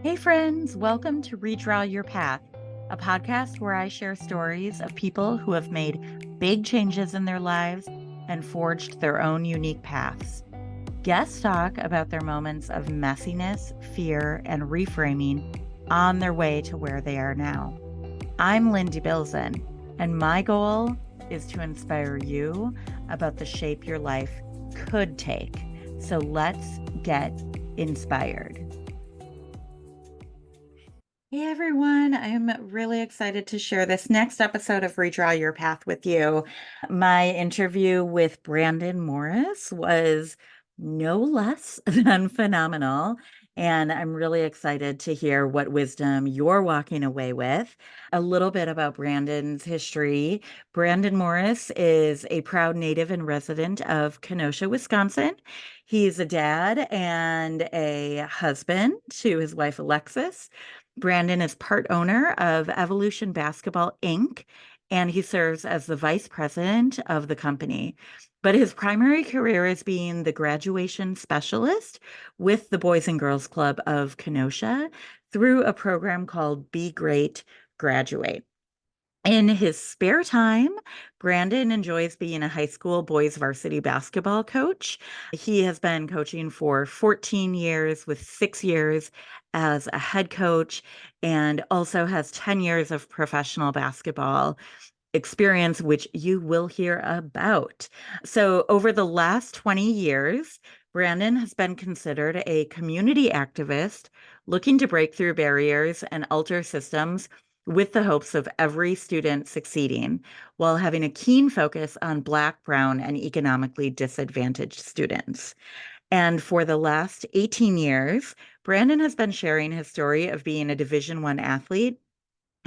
Hey friends, welcome to Redraw Your Path, a podcast where I share stories of people who have made big changes in their lives and forged their own unique paths. Guests talk about their moments of messiness, fear, and reframing on their way to where they are now. I'm Lynn Debilzen, and my goal is to inspire you about the shape your life could take. So let's get inspired. Hey everyone, I'm really excited to share this next episode of Redraw Your Path with you. My interview with Brandon Morris was no less than phenomenal, and I'm really excited to hear what wisdom you're walking away with. A little bit about Brandon's history. Brandon Morris is a proud native and resident of Kenosha, Wisconsin. He's a dad and a husband to his wife, Alexis. Brandon is part owner of Evolution Basketball Inc., and he serves as the vice president of the company. But his primary career is being the graduation specialist with the Boys and Girls Club of Kenosha through a program called Be Great, Graduate. In his spare time, Brandon enjoys being a high school boys varsity basketball coach. He has been coaching for 14 years, with 6 years as a head coach, and also has 10 years of professional basketball experience, which you will hear about. So, over the last 20 years, Brandon has been considered a community activist looking to break through barriers and alter systems with the hopes of every student succeeding, while having a keen focus on Black, Brown, and economically disadvantaged students. And for the last 18 years, Brandon has been sharing his story of being a Division I athlete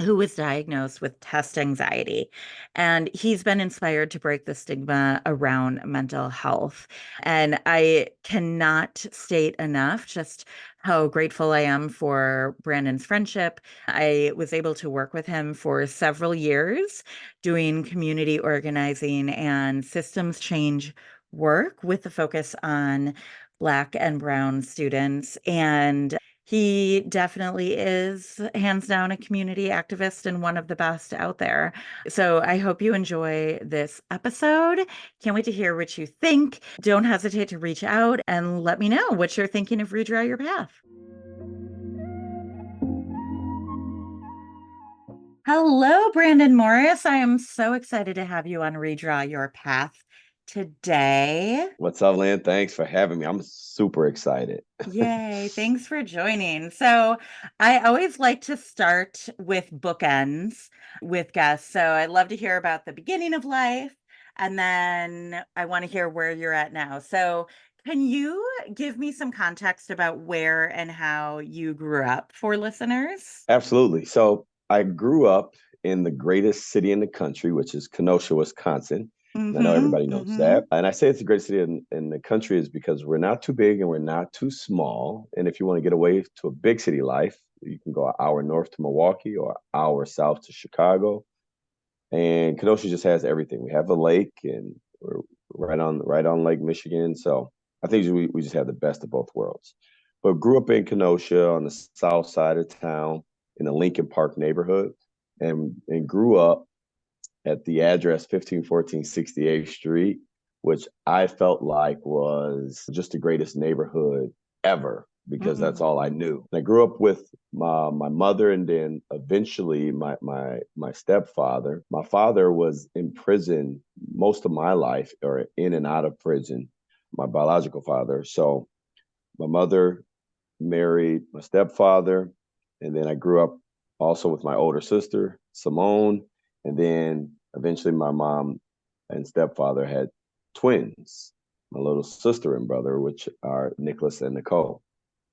who was diagnosed with test anxiety. And he's been inspired to break the stigma around mental health. And I cannot state enough just how grateful I am for Brandon's friendship. I was able to work with him for several years doing community organizing and systems change work with the focus on Black and Brown students. And he definitely is hands down a community activist and one of the best out there. So I hope you enjoy this episode. Can't wait to hear what you think. Don't hesitate to reach out and let me know what you're thinking of Redraw Your Path. Hello, Brandon Morris. I am so excited to have you on Redraw Your Path today. What's up, Lynn? Thanks for having me. I'm super excited. Yay, thanks for joining. So, I always like to start with bookends with guests. So, I love to hear about the beginning of life, and then I want to hear where you're at now. So, can you give me some context about where and how you grew up for listeners? Absolutely. So I grew up in the greatest city in the country, which is Kenosha, Wisconsin. And I know Mm-hmm. everybody knows Mm-hmm. that. And I say it's the greatest city in the country is because we're not too big and we're not too small. And if you want to get away to a big city life, you can go an hour north to Milwaukee or an hour south to Chicago. And Kenosha just has everything. We have a lake and we're right on Lake Michigan. So I think we just have the best of both worlds. But grew up in Kenosha on the south side of town in the Lincoln Park neighborhood and grew up at the address 1514 68th Street, which I felt like was just the greatest neighborhood ever because that's Mm. all I knew. And I grew up with my mother and then eventually my stepfather. My father was in prison most of my life or in and out of prison, my biological father. So my mother married my stepfather, and then I grew up also with my older sister, Simone, and then eventually my mom and stepfather had twins, my little sister and brother, which are Nicholas and Nichole.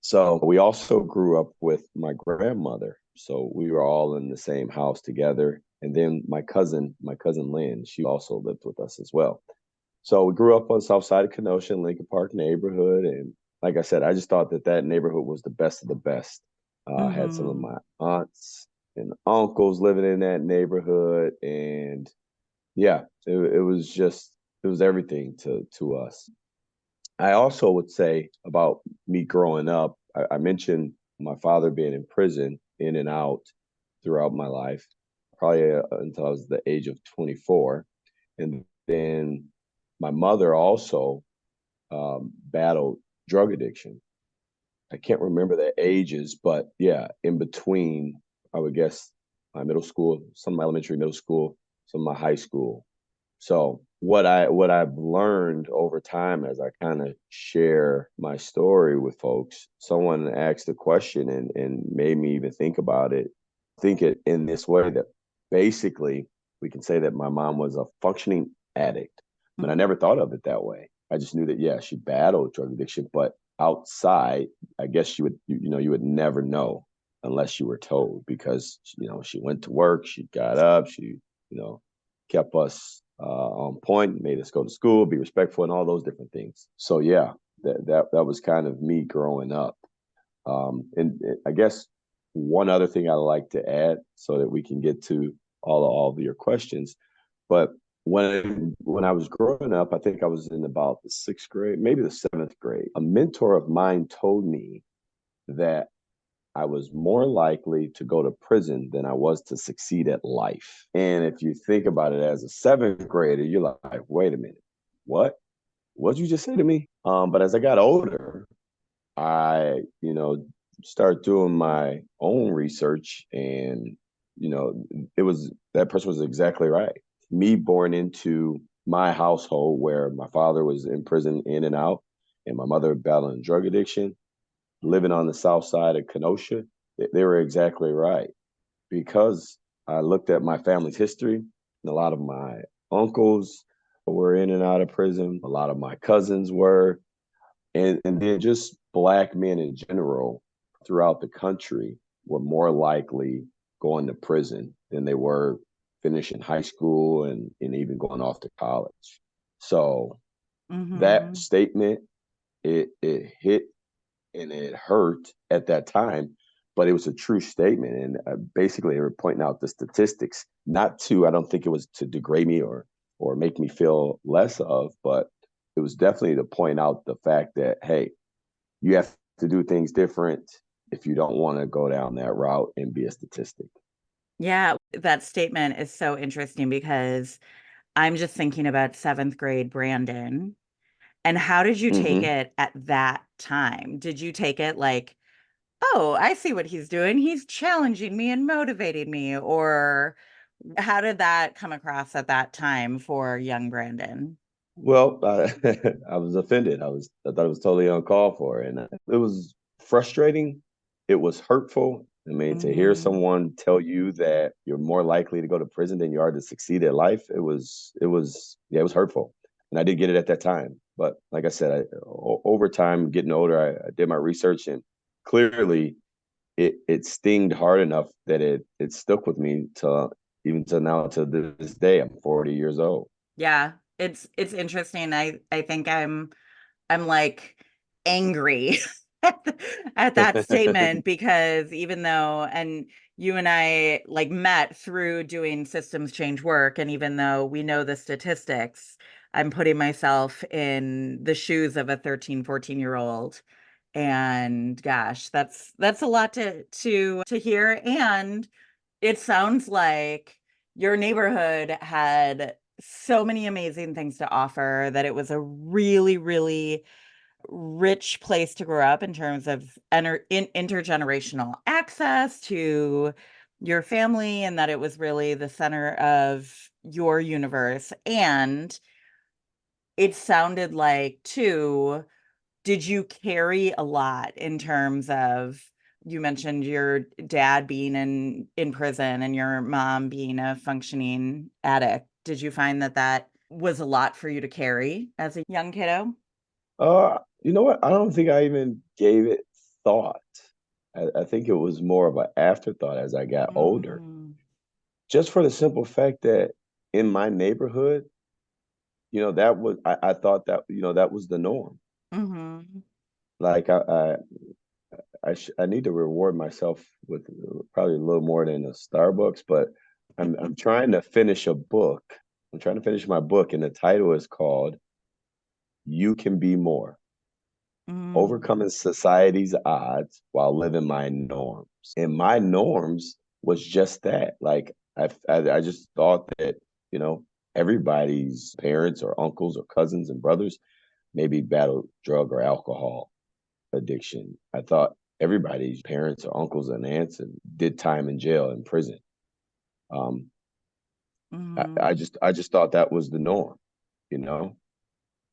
So we also grew up with my grandmother. So we were all in the same house together. And then my cousin Lynn, she also lived with us as well. So we grew up on the south side of Kenosha, Lincoln Park neighborhood, and like I said, I just thought that neighborhood was the best of the best. I had some of Mm-hmm. my aunts and uncles living in that neighborhood, and yeah, it was everything to us. I also would say about me growing up. I mentioned my father being in prison, in and out throughout my life, probably until I was the age of 24. And then my mother also battled drug addiction. I can't remember their ages, but yeah, in between, I would guess my middle school, some of my elementary, middle school, some of my high school. So what I've learned over time as I kind of share my story with folks, someone asked a question and made me even think about it, think it in this way that basically we can say that my mom was a functioning addict. But I never thought of it that way. I just knew that yeah, she battled drug addiction, but outside, I guess you would never know unless you were told because she went to work, she got up, she kept us on point, made us go to school, be respectful, and all those different things. So yeah, that was kind of me growing up. And I guess one other thing I'd like to add, so that we can get to all of your questions, but when I was growing up, I think I was in about the sixth grade, maybe the seventh grade. A mentor of mine told me that I was more likely to go to prison than I was to succeed at life. And if you think about it as a seventh grader, you're like, wait a minute, what? What'd you just say to me? But as I got older, I, started doing my own research and, it was that person was exactly right. Me born into my household where my father was in prison in and out and my mother battling drug addiction living on the south side of Kenosha, they were exactly right. Because I looked at my family's history, and a lot of my uncles were in and out of prison, a lot of my cousins were, and then just black men in general throughout the country were more likely going to prison than they were finishing high school and even going off to college. So that Mm-hmm. statement, it hit and it hurt at that time, but it was a true statement. And basically, they were pointing out the statistics, not to, I don't think it was to degrade me or make me feel less of, but it was definitely to point out the fact that, hey, you have to do things different if you don't want to go down that route and be a statistic. Yeah, that statement is so interesting because I'm just thinking about seventh grade Brandon. And how did you take Mm-hmm. it at that time? Did you take it like, oh, I see what he's doing. He's challenging me and motivating me? Or how did that come across at that time for young Brandon? Well, I was offended. I thought it was totally uncalled for, and it was frustrating. It was hurtful. I mean, to hear Hmm. someone tell you that you're more likely to go to prison than you are to succeed at life, yeah, it was hurtful, and I did get it at that time. But like I said, over time, getting older, I did my research, and clearly, it stinged hard enough that it stuck with me to even to now to this day. I'm 40 years old. Yeah, it's interesting. I think I'm like angry at that statement because even though, and you and I like met through doing systems change work, and even though we know the statistics, I'm putting myself in the shoes of a 13, 14-year-old. And gosh, that's a lot to hear. And it sounds like your neighborhood had so many amazing things to offer that it was a really, really rich place to grow up in terms of intergenerational access to your family, and that it was really the center of your universe. And it sounded like, too, did you carry a lot in terms of, you mentioned your dad being in prison and your mom being a functioning addict. Did you find that that was a lot for you to carry as a young kiddo? You know what? I don't think I even gave it thought. I think it was more of an afterthought as I got older, Mm, just for the simple fact that in my neighborhood, I thought that that was the norm. hmm. Like I need to reward myself with probably a little more than a Starbucks, but I'm trying to finish a book. I'm trying to finish my book, and the title is called "You Can Be More." Mm, overcoming society's odds while living my norms. And my norms was just that. Like I just thought that, you know, everybody's parents or uncles or cousins and brothers maybe battled drug or alcohol addiction. I thought everybody's parents or uncles and aunts and did time in jail and prison. Um, mm. I just thought that was the norm, you know.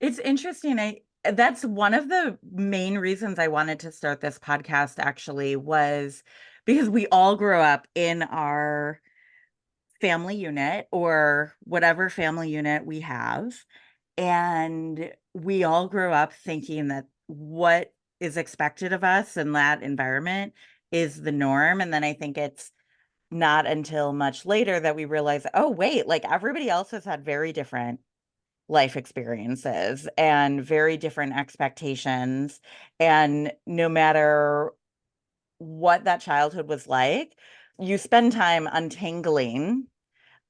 It's interesting. That's one of the main reasons I wanted to start this podcast actually was because we all grow up in our family unit or whatever family unit we have. And we all grow up thinking that what is expected of us in that environment is the norm. And then I think it's not until much later that we realize, oh, wait, like everybody else has had very different life experiences and very different expectations. And no matter what that childhood was like, you spend time untangling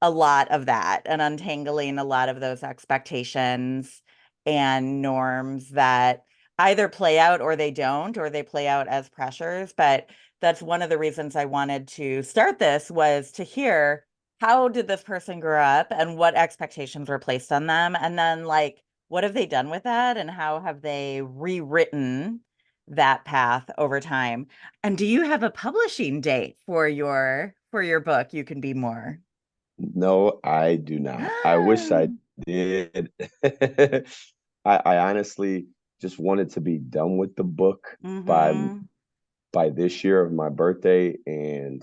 a lot of that and untangling a lot of those expectations and norms that either play out or they don't, or they play out as pressures. But that's one of the reasons I wanted to start this was to hear how did this person grow up and what expectations were placed on them? And then like, what have they done with that? And how have they rewritten that path over time? And do you have a publishing date for your book, You Can Be More? No, I do not. I wish I did. I honestly just wanted to be done with the book by Mm-hmm. by this year of my birthday, and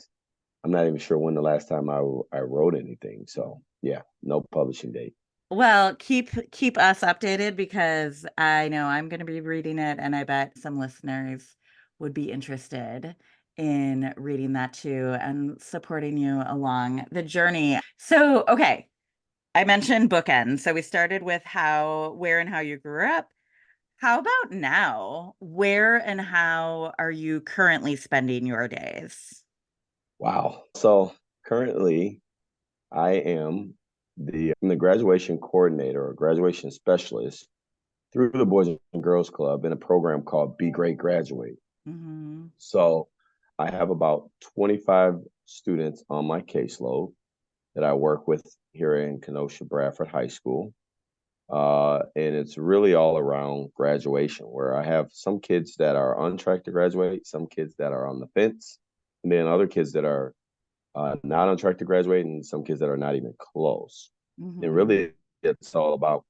I'm not even sure when the last time I wrote anything. So yeah, no publishing date. Well, keep us updated because I know I'm going to be reading it, and I bet some listeners would be interested in reading that too and supporting you along the journey. So, okay, I mentioned bookends. So we started with where and how you grew up. How about now? Where and how are you currently spending your days? Wow. So currently, I am I'm the graduation coordinator or graduation specialist through the Boys and Girls Club in a program called Be Great Graduate. Mm-hmm. So I have about 25 students on my caseload that I work with here in Kenosha Bradford High School. And it's really all around graduation, where I have some kids that are on track to graduate, some kids that are on the fence, and then other kids that are not on track to graduate, and some kids that are not even close. And Mm-hmm. really, it's all about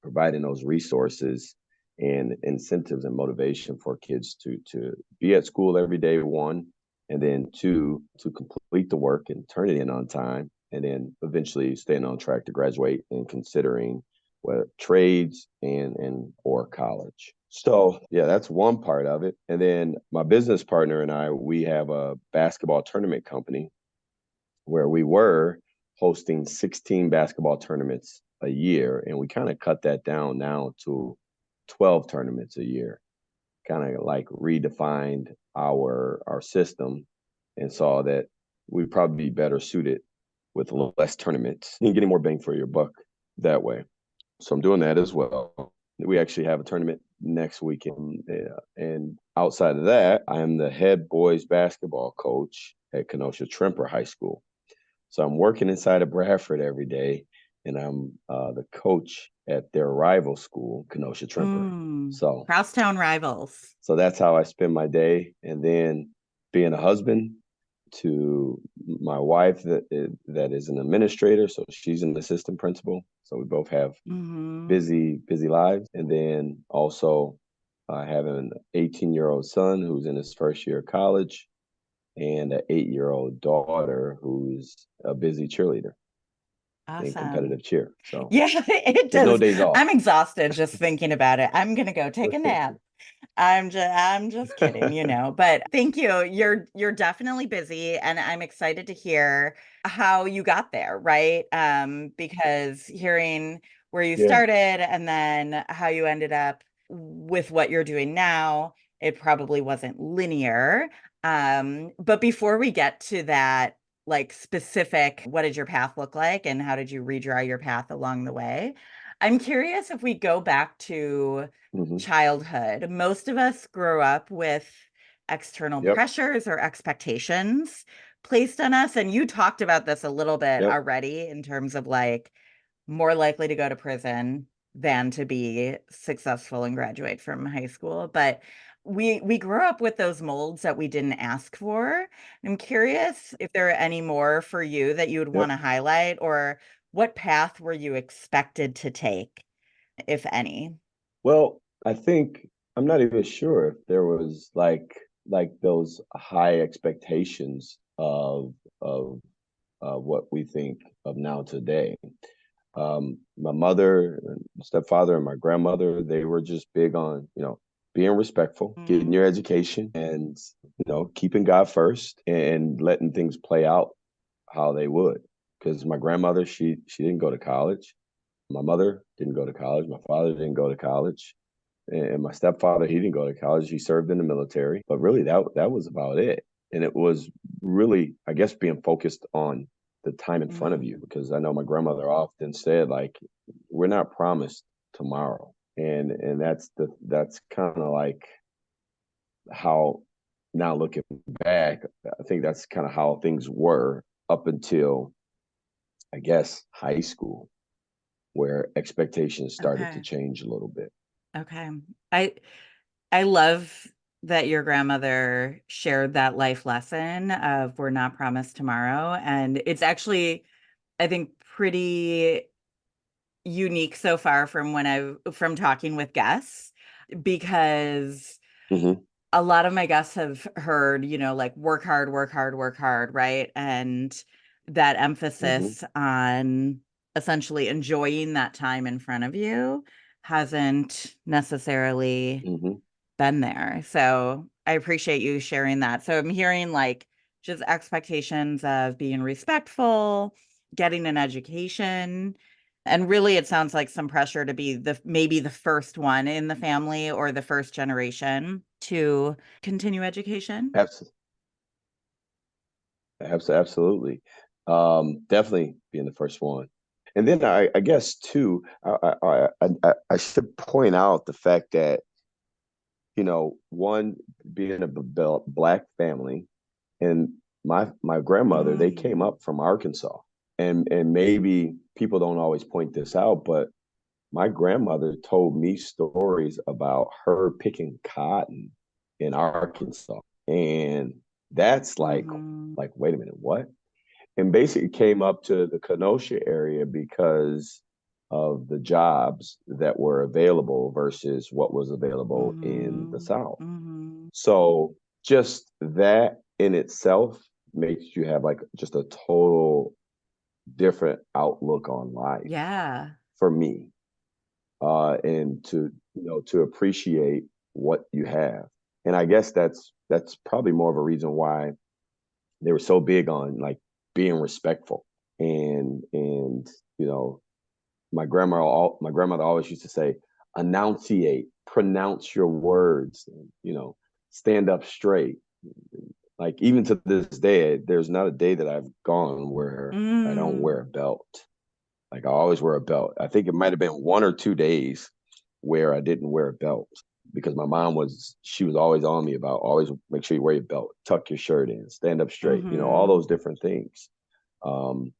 providing those resources and incentives and motivation for kids to be at school every day, one, and then two, to complete the work and turn it in on time, and then eventually staying on track to graduate and considering what trades and or college. So yeah, that's one part of it. And then my business partner and I, we have a basketball tournament company where we were hosting 16 basketball tournaments a year, and we kind of cut that down now to 12 tournaments a year. Kind of like redefined our system and saw that we'd probably be better suited with less tournaments and getting more bang for your buck that way. So I'm doing that as well. We actually have a tournament next weekend. And outside of that, I am the head boys basketball coach at Kenosha Tremper High School. So I'm working inside of Bradford every day, and I'm the coach at their rival school, Kenosha Tremper. Mm. So, Crosstown rivals. so that's how I spend my day, and then being a husband to my wife that is an administrator, so she's an assistant principal. So we both have Mm-hmm. busy lives, and then also having an 18-year-old son who's in his first year of college, and an 8-year-old daughter who's a busy cheerleader in Awesome. competitive cheer. So Yeah, it there's no does. days off. I'm exhausted just thinking about it. I'm gonna go take a nap. I'm just kidding, but thank you. You're definitely busy and I'm excited to hear how you got there, right? Because hearing where you Yeah. started and then how you ended up with what you're doing now, it probably wasn't linear. But before we get to that, like specific, what did your path look like and how did you redraw your path along the way? I'm curious if we go back to Hmm. childhood. Most of us grow up with external Yep. pressures or expectations placed on us. And you talked about this a little bit Yep. already in terms of like more likely to go to prison than to be successful and graduate from high school. But we grew up with those molds that we didn't ask for. I'm curious if there are any more for you that you would want Yep. to highlight, or what path were you expected to take, if any? Well, I think I'm not even sure if there was like those high expectations of what we think of now today. My mother, and stepfather, and my grandmother, they were just big on, being respectful, getting Mm, your education, and keeping God first and letting things play out how they would. Because my grandmother, she didn't go to college. My mother didn't go to college. My father didn't go to college. And my stepfather, he didn't go to college. He served in the military, but really that was about it. And it was really, I guess, being focused on the time in front of you, mm, because I know my grandmother often said, like, we're not promised tomorrow. And that's kind of like how, now looking back, I think that's kind of how things were up until, I guess, high school, where expectations started to okay. change a little bit. Okay. I I love that your grandmother shared that life lesson of we're not promised tomorrow. And it's actually, I think, pretty unique so far from from talking with guests, because Hmm. a lot of my guests have heard, like work hard, work hard, work hard, right? And that Hmm. emphasis on essentially enjoying that time in front of you hasn't necessarily Hmm. been there. So I appreciate you sharing that. So I'm hearing like just expectations of being respectful, getting an education, and really it sounds like some pressure to be the maybe the first one in the family or the first generation to continue education. Absolutely. Definitely being the first one. And then I guess too, I should point out the fact that, one, being a black family, and my grandmother, they came Mm, up from Arkansas. And maybe people don't always point this out, but my grandmother told me stories about her picking cotton in Arkansas. And that's hmm. like, wait a minute, what? And basically came up to the Kenosha area because of the jobs that were available versus what was available in the Hmm. South. Hmm. So just that in itself makes you have like just a total different outlook on life Yeah. for me, and to appreciate what you have. And I guess that's probably more of a reason why they were so big on like being respectful. And you know my grandmother always used to say, enunciate, pronounce your words, and, stand up straight. Like, even to this day, there's not a day that I've gone where I don't wear Mm, a belt. Like, I always wear a belt. I think it might have been 1 or 2 days where I didn't wear a belt, because my mom she was always on me about, always make sure you wear your belt, tuck your shirt in, stand up straight, all hmm. those different things. Um,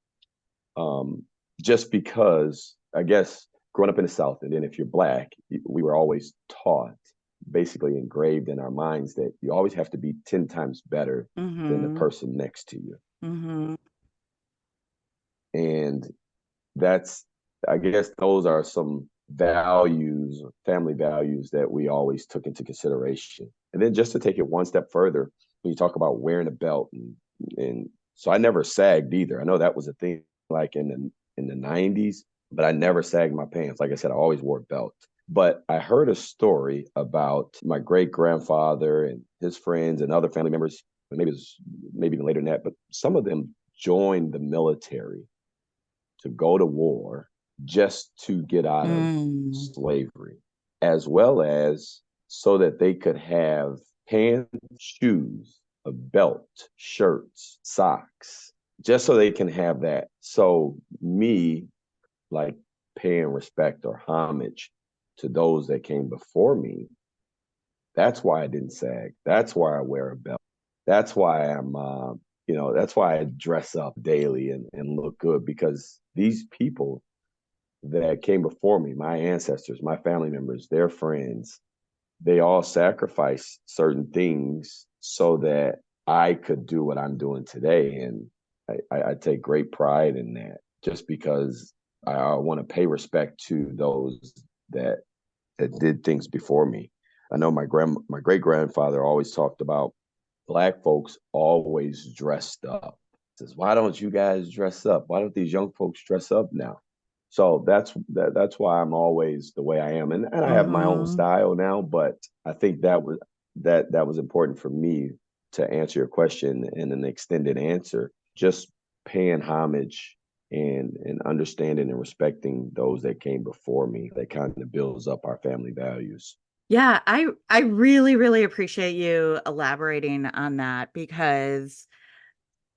um, just because, I guess, growing up in the South, and then if you're black, we were always taught, basically engraved in our minds, that you always have to be 10 times better than the Hmm. person next to you. Hmm. And that's, I guess, those are some values, family values, that we always took into consideration. And then just to take it one step further, when you talk about wearing a belt, and so I never sagged either. I know that was a thing like in the 90s, but I never sagged my pants. Like I said, I always wore a belt. But I heard a story about my great grandfather and his friends and other family members. Maybe it was, maybe even later than that, but some of them joined the military to go to war just to get out of Mm, slavery, as well as so that they could have pants, shoes, a belt, shirts, socks, just so they can have that. So me, like, paying respect or homage to those that came before me. That's why I didn't sag. That's why I wear a belt. That's why that's why I dress up daily and look good, because these people that came before me, my ancestors, my family members, their friends, they all sacrificed certain things so that I could do what I'm doing today. And I take great pride in that, just because I want to pay respect to those that did things before me. I know my great grandfather always talked about Black folks always dressed up. Says, why don't you guys dress up? Why don't these young folks dress up now? So that's why I'm always the way I am. And I have my own Mm-hmm. style now, but I think that was important for me to answer your question in an extended answer. Just paying homage and understanding and respecting those that came before me, that kind of builds up our family values. Yeah, I really, really appreciate you elaborating on that because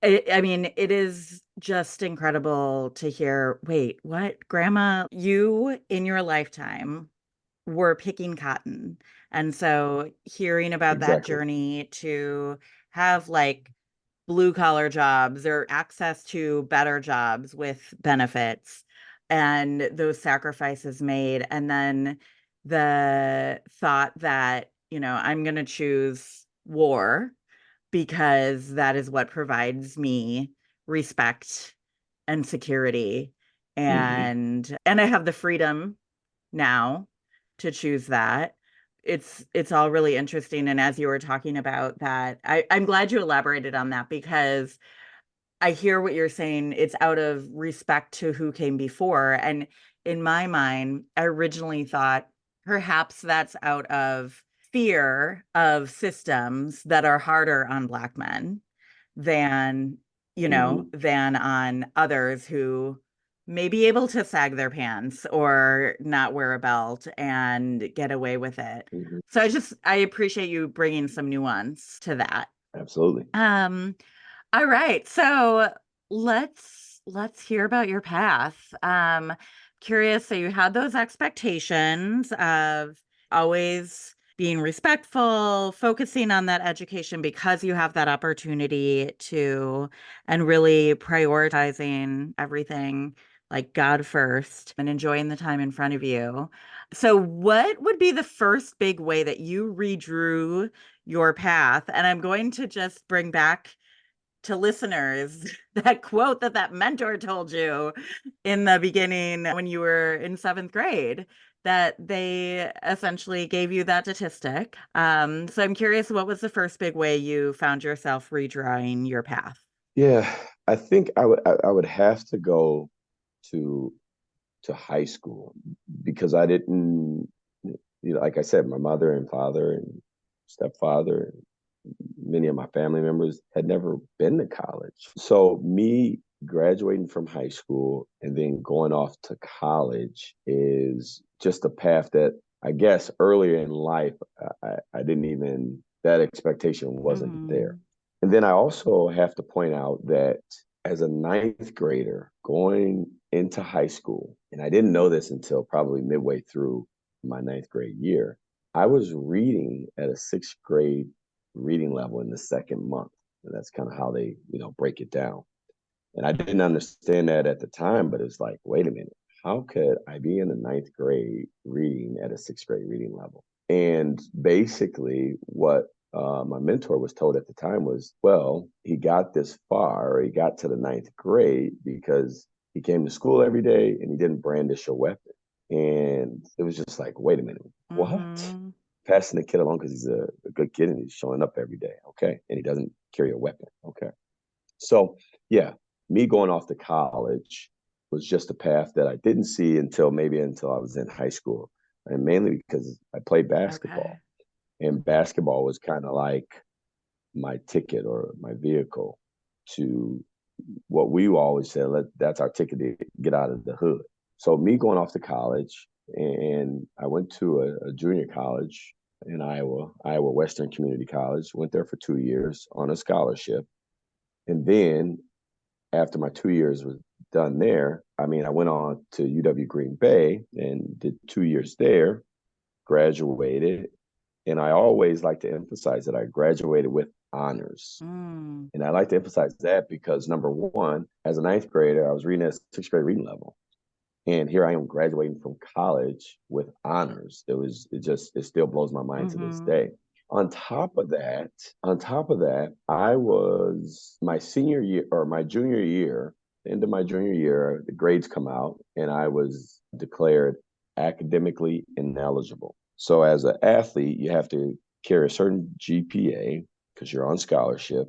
I mean, it is just incredible to hear, wait, what, Grandma, you in your lifetime were picking cotton. And so hearing about that Exactly. journey to have like blue collar jobs or access to better jobs with benefits and those sacrifices made. And then the thought that, I'm going to choose war because that is what provides me respect and security. Mm-hmm. And I have the freedom now to choose that. It's all really interesting. And as you were talking about that, I'm glad you elaborated on that because I hear what you're saying. It's out of respect to who came before. And in my mind, I originally thought perhaps that's out of fear of systems that are harder on Black men than, Mm-hmm. than on others who may be able to sag their pants or not wear a belt and get away with it. Mm-hmm. So I appreciate you bringing some nuance to that. Absolutely. Um, all right. So let's hear about your path. Curious, so you had those expectations of always being respectful, focusing on that education because you have that opportunity to, and really prioritizing everything like God first and enjoying the time in front of you. So what would be the first big way that you redrew your path? And I'm going to just bring back to listeners that quote that mentor told you in the beginning when you were in seventh grade, that they essentially gave you that statistic. So I'm curious, what was the first big way you found yourself redrawing your path? Yeah, I think I would have to go to high school, because I didn't, like I said, my mother and father and stepfather, many of my family members had never been to college. So me graduating from high school and then going off to college is just a path that I guess earlier in life, I didn't even, that expectation wasn't there. Hmm. And then I also have to point out that as a ninth grader going into high school, and I didn't know this until probably midway through my ninth grade year, I was reading at a sixth grade reading level in the second month. And that's kind of how they, break it down. And I didn't understand that at the time, but it's like, wait a minute, how could I be in the ninth grade reading at a sixth grade reading level? And basically, what my mentor was told at the time was, well, he got this far, or he got to the ninth grade because he came to school every day and he didn't brandish a weapon. And it was just like, wait a minute, what? Hmm. Passing the kid along because he's a good kid and he's showing up every day. Okay. And he doesn't carry a weapon. Okay. So, yeah, me going off to college was just a path that I didn't see until I was in high school. And mainly because I played Okay. basketball, and basketball was kind of like my ticket or my vehicle to what we always said, that's our ticket to get out of the hood. So me going off to college, and I went to a junior college in Iowa Western Community College, went there for 2 years on a scholarship. And then after my 2 years was done there, I mean, I went on to UW Green Bay and did 2 years there, graduated. And I always like to emphasize that I graduated with honors. Mm. And I like to emphasize that because number one, as a ninth grader, I was reading at sixth grade reading level. And here I am graduating from college with honors. It still blows my mind to this Mm-hmm. day. On top of that, I was my senior year or my junior year, end of my junior year, the grades come out and I was declared academically ineligible. So as an athlete, you have to carry a certain GPA because you're on scholarship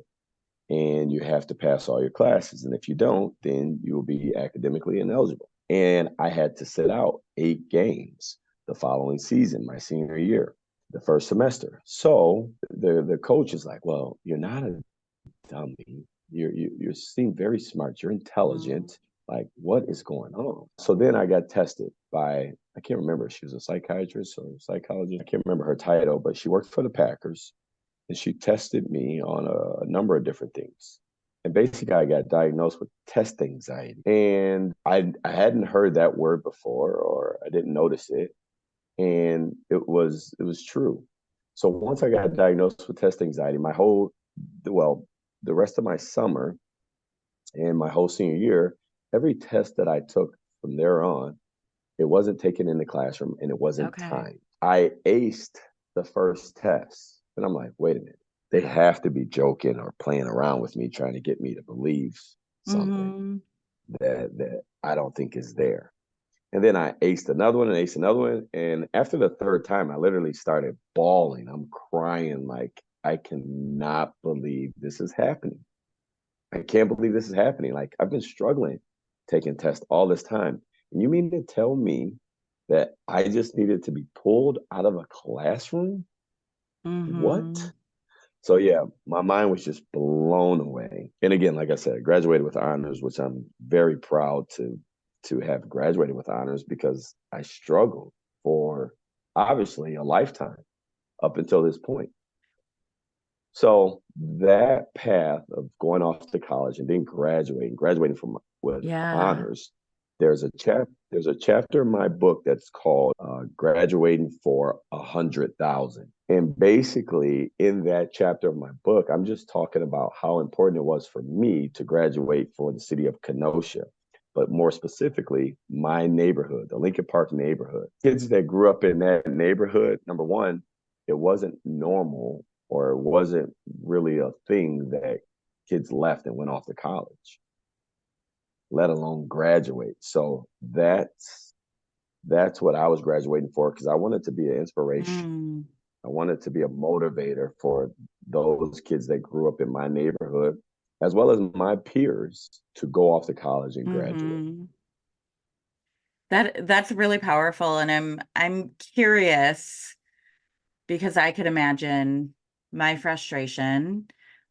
and you have to pass all your classes. And if you don't, then you will be academically ineligible. And I had to sit out 8 games the following season, my senior year, the first semester. So the coach is like, "Well, you're not a dummy. You seem very smart. You're Mm-hmm. intelligent. Like, what is going on?" So then I got tested by, I can't remember if she was a psychiatrist or a psychologist. I can't remember her title, but she worked for the Packers and she tested me on a number of different things. And basically, I got diagnosed with test anxiety. And I hadn't heard that word before, or I didn't notice it. And it was true. So once I got diagnosed with test anxiety, well, the rest of my summer and my whole senior year, every test that I took from there on, it wasn't taken in the classroom and it wasn't Okay. timed. I aced the first test. And I'm like, wait a minute. They have to be joking or playing around with me, trying to get me to believe something Mm-hmm. that I don't think is there. And then I aced another one and aced another one. And after the third time, I literally started bawling. I'm crying like I cannot believe this is happening. I can't believe this is happening. Like I've been struggling taking tests all this time. And you mean to tell me that I just needed to be pulled out of a classroom? Mm-hmm. What? So yeah, my mind was just blown away. And again, like I said, I graduated with honors, which I'm very proud to have graduated with honors because I struggled for obviously a lifetime up until this point. So that path of going off to college and then graduating from with Yeah. honors, there's a chapter in my book that's called "Graduating for 100,000." And basically, in that chapter of my book, I'm just talking about how important it was for me to graduate for the city of Kenosha, but more specifically, my neighborhood, the Lincoln Park neighborhood. Kids that grew up in that neighborhood, number one, it wasn't normal or it wasn't really a thing that kids left and went off to college, let alone graduate. So that's what I was graduating for because I wanted to be an inspiration. Mm. I wanted to be a motivator for those kids that grew up in my neighborhood, as well as my peers, to go off to college and graduate. Mm-hmm. That's really powerful, and I'm curious because I could imagine my frustration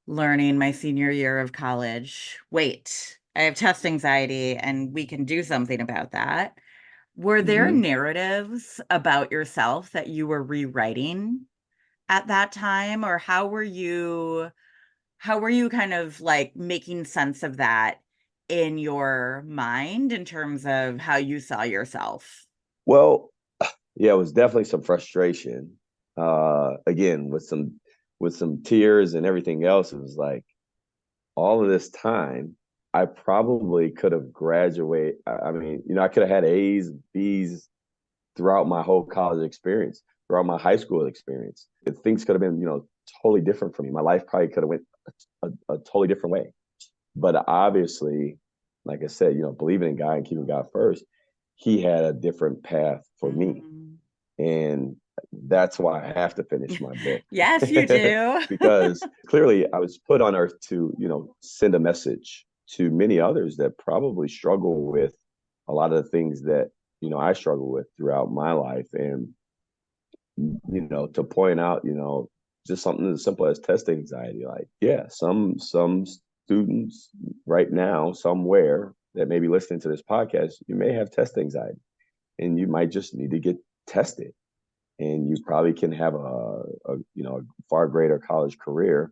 learning my senior year of college. Wait, I have test anxiety, and we can do something about that. Were there Mm-hmm. narratives about yourself that you were rewriting at that time, or how were you kind of like making sense of that in your mind in terms of how you saw yourself? Well, yeah, it was definitely some frustration. Again, with some tears and everything else, it was like all of this time, I probably could have graduated. I mean, I could have had A's, B's throughout my whole college experience, throughout my high school experience. If things could have been, totally different for me. My life probably could have went a totally different way. But obviously, like I said, believing in God and keeping God first, He had a different path for me. Mm. And that's why I have to finish my book. Yes, you do. Because clearly I was put on earth to, send a message to many others that probably struggle with a lot of the things that, I struggle with throughout my life. And, to point out, just something as simple as test anxiety. Like, yeah, some students right now, somewhere that may be listening to this podcast, you may have test anxiety and you might just need to get tested and you probably can have a far greater college career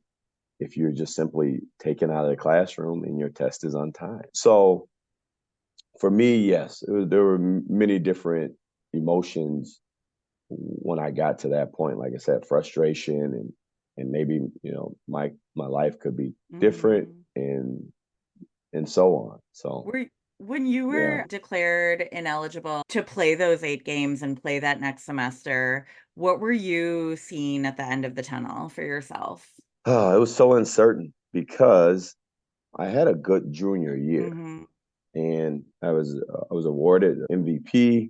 if you're just simply taken out of the classroom and your test is on time. So For me, yes, there were many different emotions when I got to that point. Like I said, frustration and maybe my life could be different Hmm. and so on. So Were when you yeah, were declared ineligible to play those 8 games and play that next semester, what were you seeing at the end of the tunnel for yourself? it was so uncertain because I had a good junior year Hmm. and I was awarded MVP.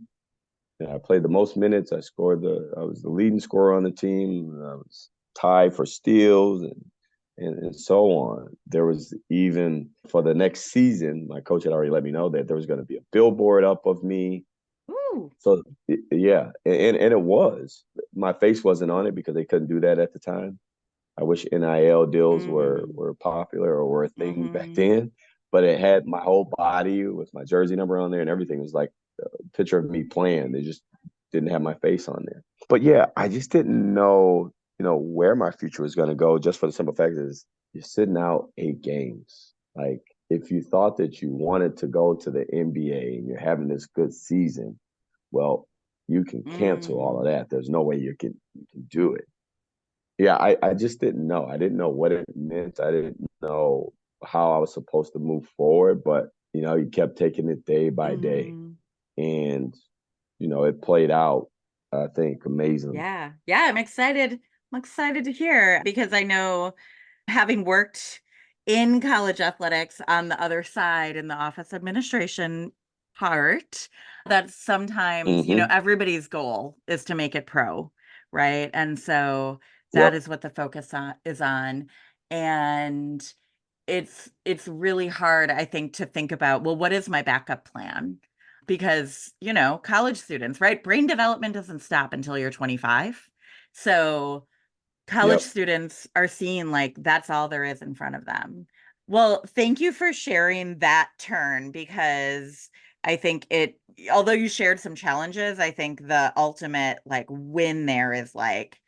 And I played the most minutes. I was the leading scorer on the team. I was tied for steals and so on. There was even for the next season, my coach had already let me know that there was going to be a billboard up of me. Ooh. So yeah, and it was. My face wasn't on it because they couldn't do that at the time. I wish NIL deals Mm. were popular or were a thing back Hmm. then, but it had my whole body with my jersey number on there and everything. It was like picture of me playing. They just didn't have my face on there. But yeah, I just didn't know, where my future was going to go. Just for the simple fact is you're sitting out 8 games. Like if you thought that you wanted to go to the NBA and you're having this good season, well, you can cancel all of Mm. that. There's no way you can do it. Yeah, I just didn't know. I didn't know what it meant. I didn't know how I was supposed to move forward, but you kept taking it day by day Hmm. and it played out, I think, amazingly. Yeah. Yeah, I'm excited. I'm excited to hear because I know having worked in college athletics on the other side in the office administration part, that sometimes, Hmm. everybody's goal is to make it pro, right? And so that Yep. is what the focus is on. And it's really hard, I think, to think about, well, what is my backup plan? Because, college students, right? Brain development doesn't stop until you're 25. So college Yep. students are seeing like that's all there is in front of them. Well, thank you for sharing that turn because I think although you shared some challenges, I think the ultimate like win there is like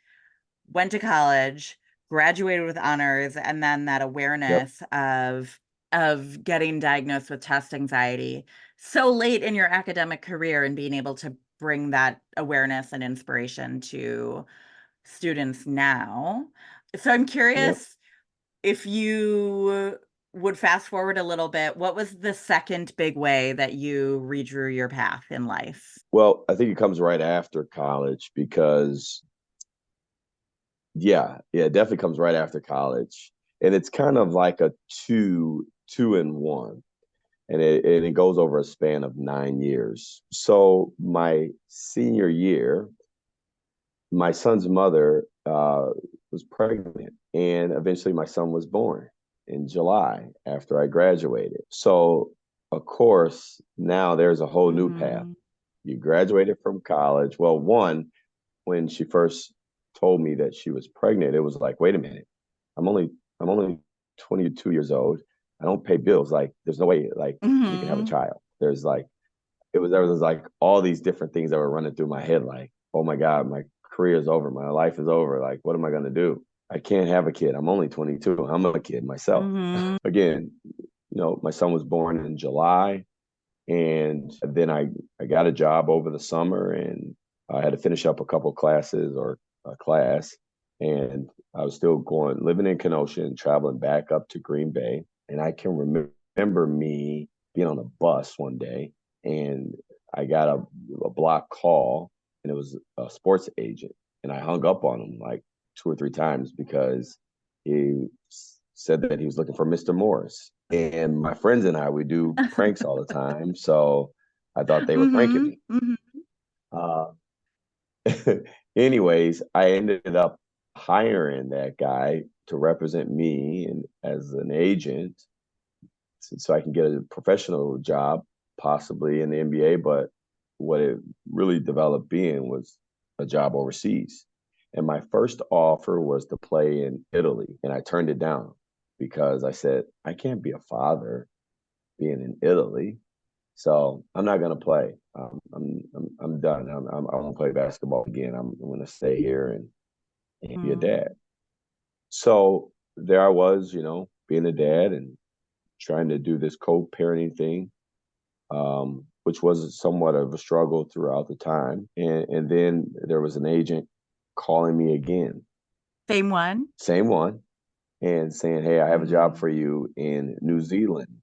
went to college, graduated with honors, and then that Yep. awareness of getting diagnosed with test anxiety so late in your academic career and being able to bring that awareness and inspiration to students now. So I'm Yep. curious if you would fast forward a little bit, what was the second big way that you redrew your path in life? Well, I think it comes right after college because yeah, it definitely comes right after college. And it's kind of like a two in one. And it goes over a span of 9 years. So my senior year, my son's mother was pregnant, and eventually my son was born in July after I graduated. So, of course, now there's a whole new path. Mm-hmm. You graduated from college. Well, one, when she first told me that she was pregnant, it was like, wait a minute, I'm only 22 years old. I don't pay bills. Like, there's no way like we can have a Mm-hmm. child. There was like all these different things that were running through my head, like, oh my God, my career is over, my life is over. Like, what am I gonna do? I can't have a kid. I'm only 22. I'm a kid myself. Mm-hmm. Again, my son was born in July, and then I got a job over the summer, and I had to finish up a couple classes or a class, and I was still living in Kenosha and traveling back up to Green Bay. And I can remember me being on a bus one day, and I got a block call, and it was a sports agent, and I hung up on him like 2 or 3 times because he said that he was looking for Mr. Morris. And my friends and I would do pranks all the time. So I thought they were pranking Mm-hmm. me. Mm-hmm. Uh, anyways, I ended up hiring that guy to represent me and as an agent so I can get a professional job, possibly in the NBA. But what it really developed being was a job overseas. And my first offer was to play in Italy, and I turned it down because I said, I can't be a father being in Italy. So I'm not gonna play. I'm done. I won't play basketball again. I'm gonna stay here and be a dad. So there I was, being a dad and trying to do this co-parenting thing. which was somewhat of a struggle throughout the time. And then there was an agent calling me again, Same one? same one, and saying, "Hey, I have a job Mm. for you in New Zealand,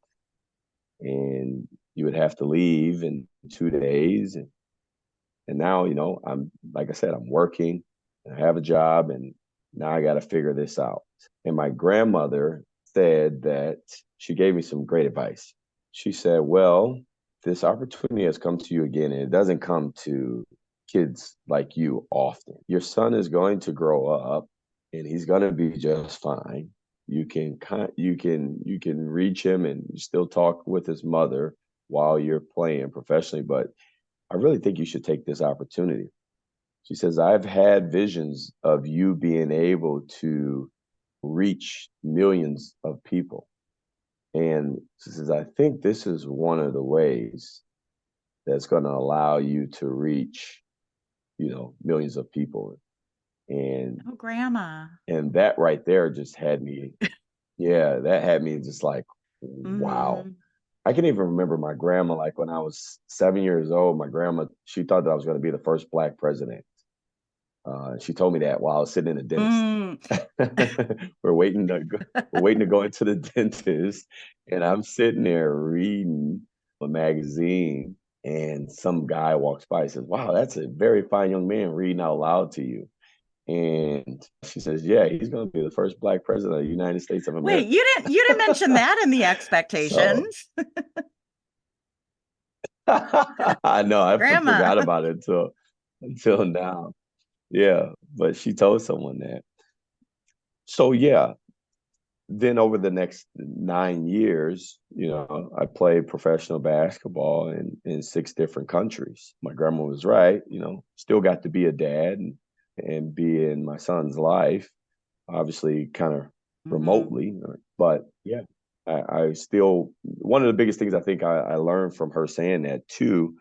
and you would have to leave in 2 days." And now, I'm like I said, I'm working, and I have a job, and now I got to figure this out. And my grandmother said that she gave me some great advice. She said, "Well, this opportunity has come to you again, and it doesn't come to kids like you often. Your son is going to grow up, and he's going to be just fine. You can reach him and still talk with his mother while you're playing professionally, but I really think you should take this opportunity." She says, "I've had visions of you being able to reach millions of people." And she says, "I think this is one of the ways that's going to allow you to reach, millions of people." And Oh, grandma. that right there just had me, yeah, that had me just like, wow. Mm. I can even remember my grandma, like when I was 7 years old, my grandma, she thought that I was going to be the first Black president. She told me that while I was sitting in the dentist. Mm. we're waiting to go, we're waiting to go into the dentist, and I'm sitting there reading a magazine, and some guy walks by and says, "Wow, that's a very fine young man reading out loud to you." And she says, "Yeah, he's going to be the first Black president of the United States of Wait, America." you didn't mention that in the So expectations. I know I Grandma. forgot about it until now. Yeah, but she told someone that. So yeah, then over the next 9 years, I played professional basketball in 6 different countries. My grandma was right, still got to be a dad and be in my son's life, obviously kind of Hmm. remotely. But yeah, I still, one of the biggest things I think I learned from her saying that too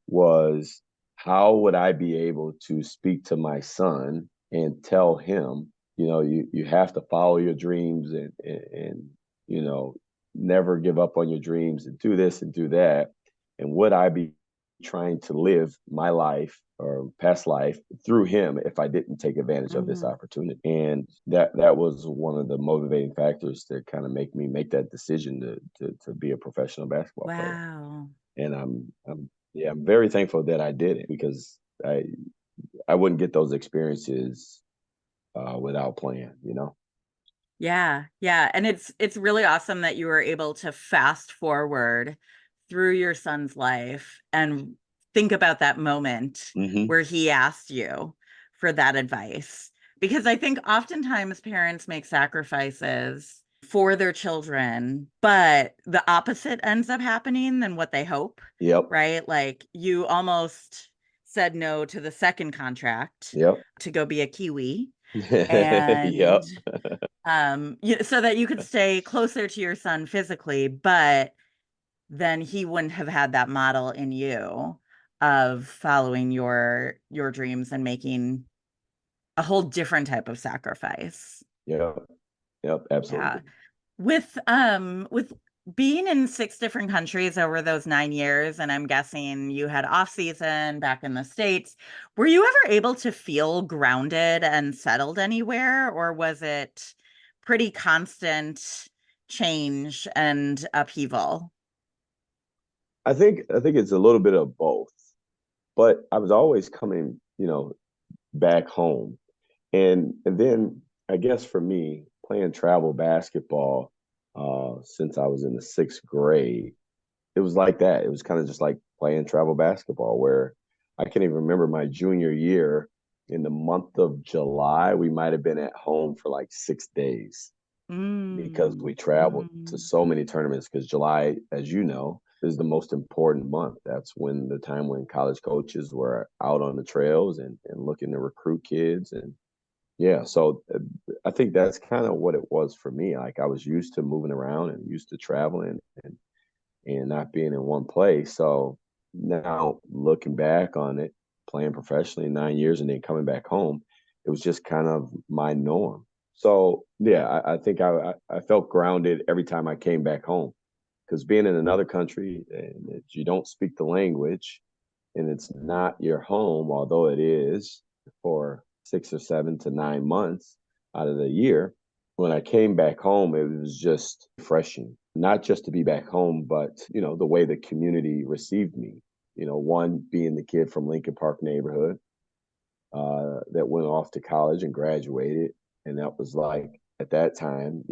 was, how would I be able to speak to my son and tell him, you have to follow your dreams, and you know, never give up on your dreams, and do this and do that. And would I be trying to live my life or past life through him if I didn't take advantage of this Hmm. opportunity? And that was one of the motivating factors to kind of make me make that decision to be a professional basketball player. Wow. And yeah, I'm very thankful that I did it, because I wouldn't get those experiences without playing. Yeah, yeah. And it's really awesome that you were able to fast forward through your son's life and think about that moment Hmm. where he asked you for that advice. Because I think oftentimes parents make sacrifices for their children, but the opposite ends up happening than what they hope, Yep. right? Like you almost said no to the second contract Yep. to go be a Kiwi and Yep. so that you could stay closer to your son physically, but then he wouldn't have had that model in you of following your dreams and making a whole different type of sacrifice. Yep. Yep. Yeah. Absolutely. With being in 6 different countries over those 9 years, and I'm guessing you had off season back in the States, were you ever able to feel grounded and settled anywhere, or was it pretty constant change and upheaval? I think it's a little bit of both, but I was always coming, back home. And then I guess for me, playing travel basketball since I was in the 6th grade, it was like that. It was kind of just like playing travel basketball, where I can even remember my junior year, in the month of July, we might have been at home for like 6 days, because Mm, we traveled to mm, so many tournaments. Because July, as you know, is the most important month. That's when the time when college coaches were out on the trails and looking to recruit kids. And yeah, so I think that's kind of what it was for me. Like I was used to moving around and used to traveling and not being in one place. So now looking back on it, playing professionally 9 years and then coming back home, it was just kind of my norm. So yeah, I think I felt grounded every time I came back home, because being in another country and you don't speak the language and it's not your home, although it is for 6 or 7 to 9 months out of the year. When I came back home, it was just refreshing, not just to be back home, but, the way the community received me. One being the kid from Lincoln Park neighborhood that went off to college and graduated. And that was like, at that time,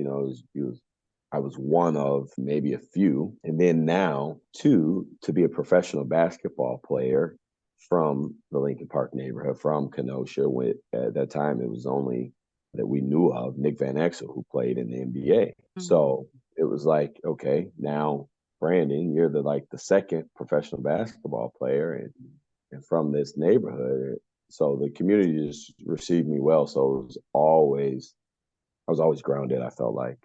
I was one of maybe a few. And then now, two, to be a professional basketball player from the Lincoln Park neighborhood, from Kenosha. At that time, it was only that we knew of Nick Van Exel, who played in the NBA. Mhm. So it was like, okay, now Brandon, you're the second professional basketball player and from this neighborhood. So the community just received me well. So I was always grounded, I felt like.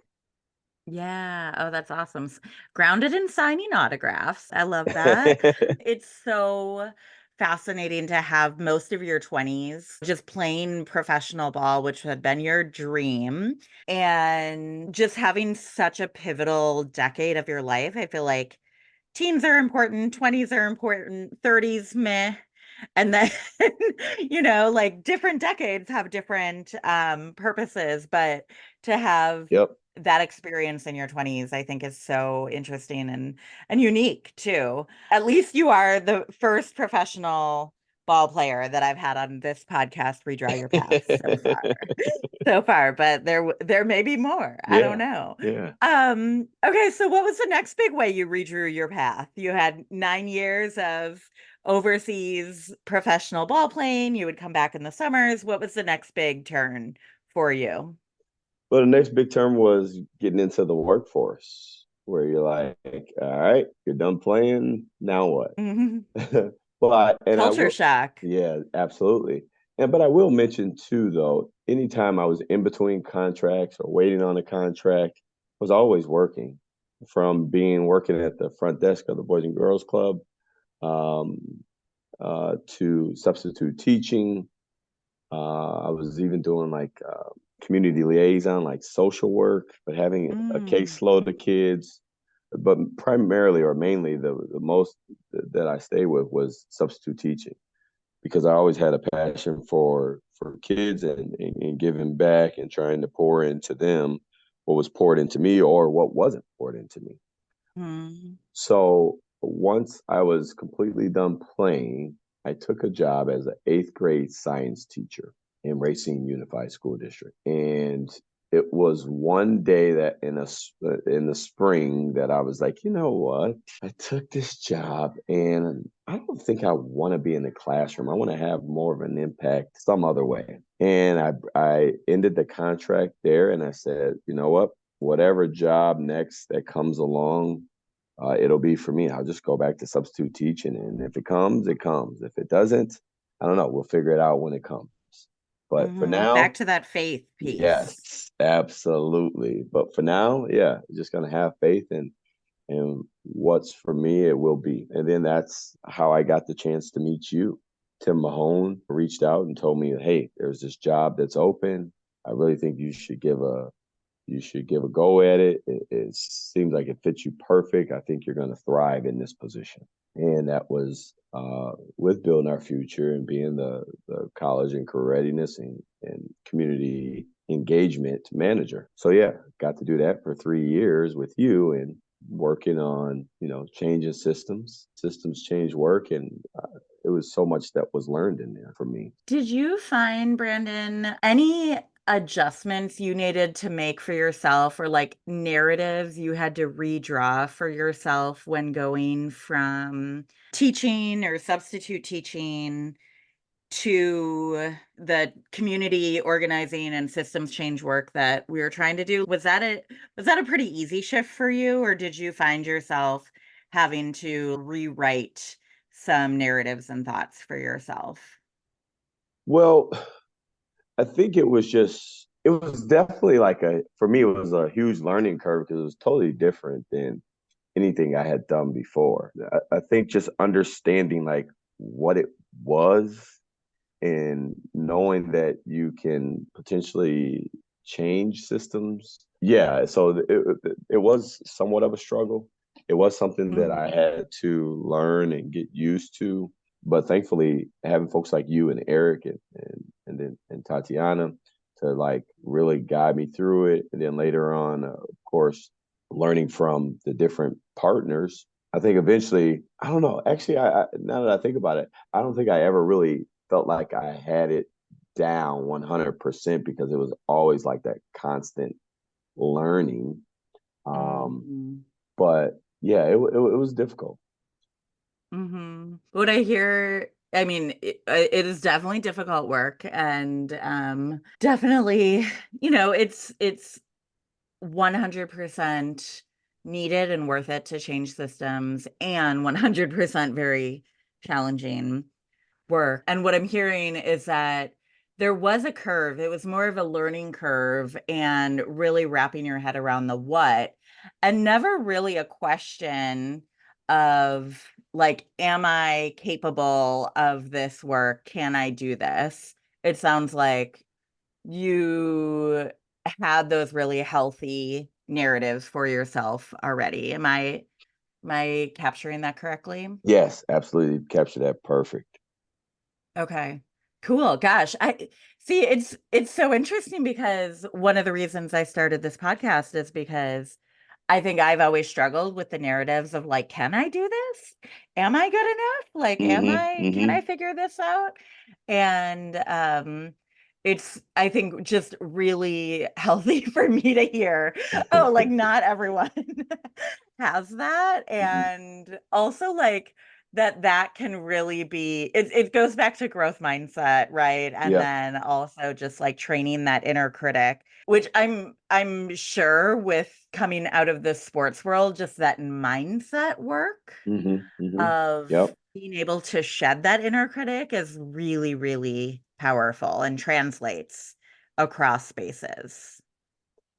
Yeah. Oh, that's awesome. Grounded in signing autographs. I love that. It's so fascinating to have most of your 20s just playing professional ball, which had been your dream, and just having such a pivotal decade of your life. I feel like teens are important, 20s are important, 30s, meh. And then, like different decades have different purposes, but to have Yep. that experience in your 20s, I think is so interesting and unique too. At least you are the first professional ball player that I've had on this podcast, Redraw Your Path, so far. So far, but there may be more. I don't Yeah. know. Yeah. Okay, so what was the next big way you redrew your path? You had 9 years of overseas professional ball playing. You would come back in the summers. What was the next big turn for you? But the next big term was getting into the workforce, where you're like, all right, you're done playing. Now what? Mhm. And I Culture will, shock. yeah, absolutely. But I will mention too, though, anytime I was in between contracts or waiting on a contract, I was always working, from being working at the front desk of the Boys and Girls Club, um, to substitute teaching. I was even doing like community liaison, like social work, but having a Mm, caseload of kids. But primarily or mainly, the most that I stayed with was substitute teaching, because I always had a passion for kids and giving back and trying to pour into them what was poured into me or what wasn't poured into me. mm, So once I was completely done playing, I took a job as an eighth grade science teacher in Racine Unified School District. And it was one day that in the spring that I was like, you know what? I took this job and I don't think I want to be in the classroom. I want to have more of an impact some other way. And I ended the contract there and I said, you know what? Whatever job next that comes along, it'll be for me. I'll just go back to substitute teaching, and if it comes, it comes. If it doesn't, I don't know. We'll figure it out when it comes. But for Back now, to that faith piece. yes, absolutely. But for now, yeah, just gonna have faith and what's for me, it will be. And then that's how I got the chance to meet you. Tim Mahone reached out and told me, hey, there's this job that's open. I really think you should give a go at it. It seems like it fits you perfect. I think you're going to thrive in this position. And that was with building our future and being the college and career readiness and community engagement manager. So yeah, got to do that for 3 years with you and working on, changing systems. Systems change work, and it was so much that was learned in there for me. Did you find, Brandon, any adjustments you needed to make for yourself or like narratives you had to redraw for yourself when going from teaching or substitute teaching to the community organizing and systems change work that we were trying to do? Was that a pretty easy shift for you, or did you find yourself having to rewrite some narratives and thoughts for yourself? Well, I think it was definitely for me, it was a huge learning curve because it was totally different than anything I had done before. I think just understanding like what it was and knowing that you can potentially change systems. Yeah, so it was somewhat of a struggle. it was something that I Mhm. had to learn and get used to. But thankfully, having folks like you and Eric and then and Tatiana to like really guide me through it, and then later on, of course, learning from the different partners. I think eventually, I don't know. Actually, I now that I think about it, I don't think I ever really felt like I had it down 100% because it was always like that constant learning. Um, Mhm. but yeah, it was difficult. What I hear, I mean, it is definitely difficult work and definitely, it's 100% needed and worth it to change systems and 100% very challenging work. And what I'm hearing is that there was a curve. It was more of a learning curve and really wrapping your head around the what, and never really a question of like, am I capable of this work? Can I do this? It sounds like you had those really healthy narratives for yourself already. Am I capturing that correctly? Yes, absolutely capture that perfect. Okay. Cool. Gosh, I see it's so interesting because one of the reasons I started this podcast is because I think I've always struggled with the narratives of like, can I do this? Am I good enough? Like, can I Hmm. figure this out? And it's I think just really healthy for me to hear, oh, like not everyone has that. Hmm. And also like that can really be it goes back to growth mindset, right? And Yeah. then also just like training that inner critic, which I'm sure with coming out of the sports world, just that mindset work Hmm. of Yep. being able to shed that inner critic is really, really powerful and translates across spaces.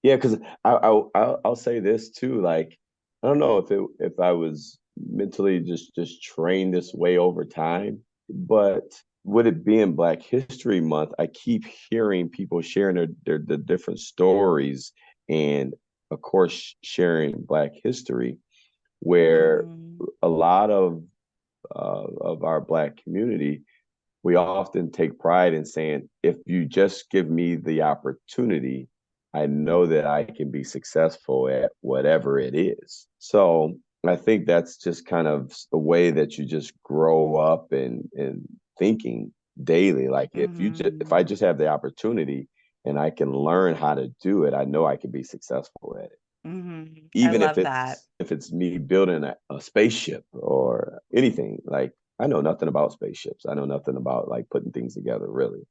Yeah, because I'll say this too. Like, I don't know if I was mentally just trained this way over time, but with it being Black History Month, I keep hearing people sharing the different stories, and of course sharing Black history, where Mm, a lot of our Black community, we often take pride in saying, if you just give me the opportunity, I know that I can be successful at whatever it is. So I think that's just kind of a way that you just grow up and thinking daily. Like if I mhm, just have the opportunity and I can learn how to do it, I know I can be successful at it. I Even love that. if it's me building a spaceship or anything, like I know nothing about spaceships. I know nothing about like putting things together really.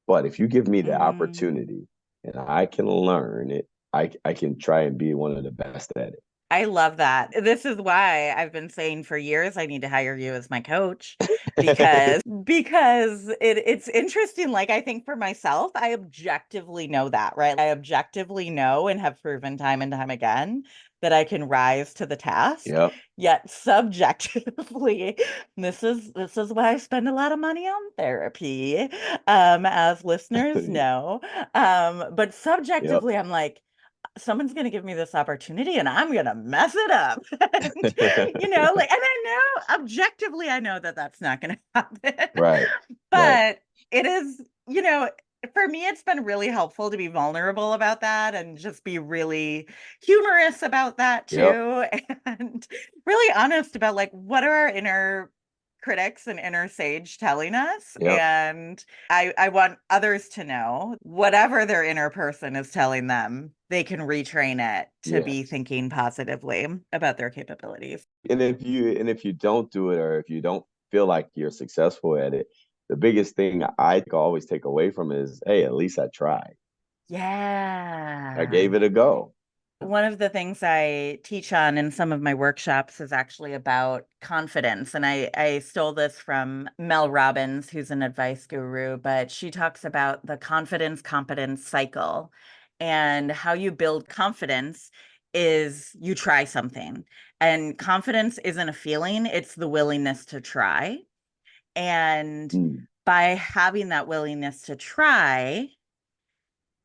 But if you give me the Mhm. opportunity and I can learn it, I can try and be one of the best at it. I love that. This is why I've been saying for years I need to hire you as my coach because it's interesting. Like I think for myself, I objectively know that, right? I objectively know and have proven time and time again that I can rise to the task. Yep. Yet subjectively, this is why I spend a lot of money on therapy, as listeners know. But Yep. subjectively, I'm like, someone's going to give me this opportunity and I'm going to mess it up. And, like, and I know objectively, I know that that's not going to happen. Right. Right. But it is, for me, it's been really helpful to be vulnerable about that and just be really humorous about that Yep. too. And really honest about like, what are our inner critics and inner sage telling us? Yep. And I want others to know whatever their inner person is telling them, they can retrain it to be Yes. thinking positively about their capabilities. And if you don't do it or if you don't feel like you're successful at it, the biggest thing I always take away from it is, hey, at least I tried. I Yeah. gave it a go. One of the things I teach on in some of my workshops is actually about confidence. And I stole this from Mel Robbins, who's an advice guru, but she talks about the confidence competence cycle. And how you build confidence is you try something. And confidence isn't a feeling, it's the willingness to try. And Mm. by having that willingness to try,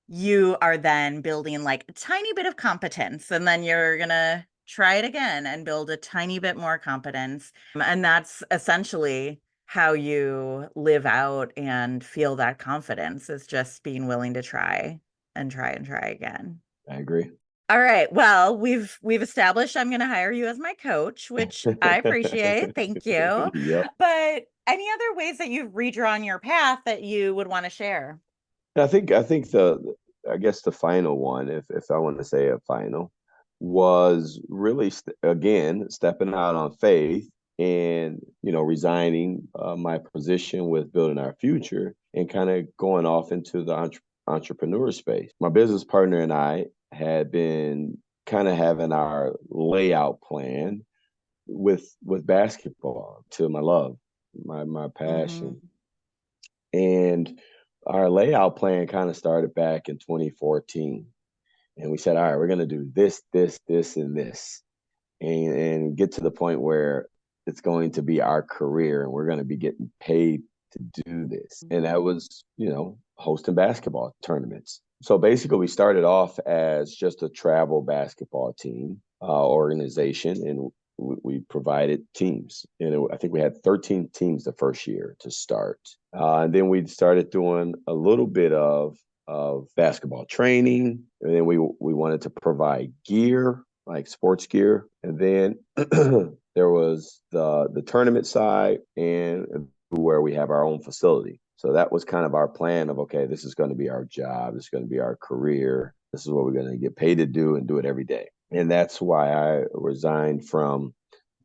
you are then building like a tiny bit of competence and then you're gonna try it again and build a tiny bit more competence. And that's essentially how you live out and feel that confidence is just being willing to try and try and try again. I agree. All right. Well, we've established I'm going to hire you as my coach, which I appreciate. Thank you. Yep. But any other ways that you've redrawn your path that you would want to share? I think I guess the final one, if I want to say a final, was really again stepping out on faith and resigning my position with building our future and kind of going off into the entrepreneur space. My business partner and I had been kind of having our layout plan with basketball to my love, my passion, Hmm. and our layout plan kind of started back in 2014. And we said, all right, we're going to do this, this, and this, and get to the point where it's going to be our career and we're going to be getting paid to do this. And that was, hosting basketball tournaments. So basically, we started off as just a travel basketball team organization, and we provided teams. And I think we had 13 teams the first year to start. And then we started doing a little bit of basketball training, and then we wanted to provide gear like sports gear, and then there was the tournament side and where we have our own facility. So that was kind of our plan of, okay, this is going to be our job, this is going to be our career, this is what we're going to get paid to do and do it every day. And that's why I resigned from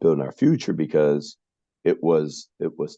building our future, because it was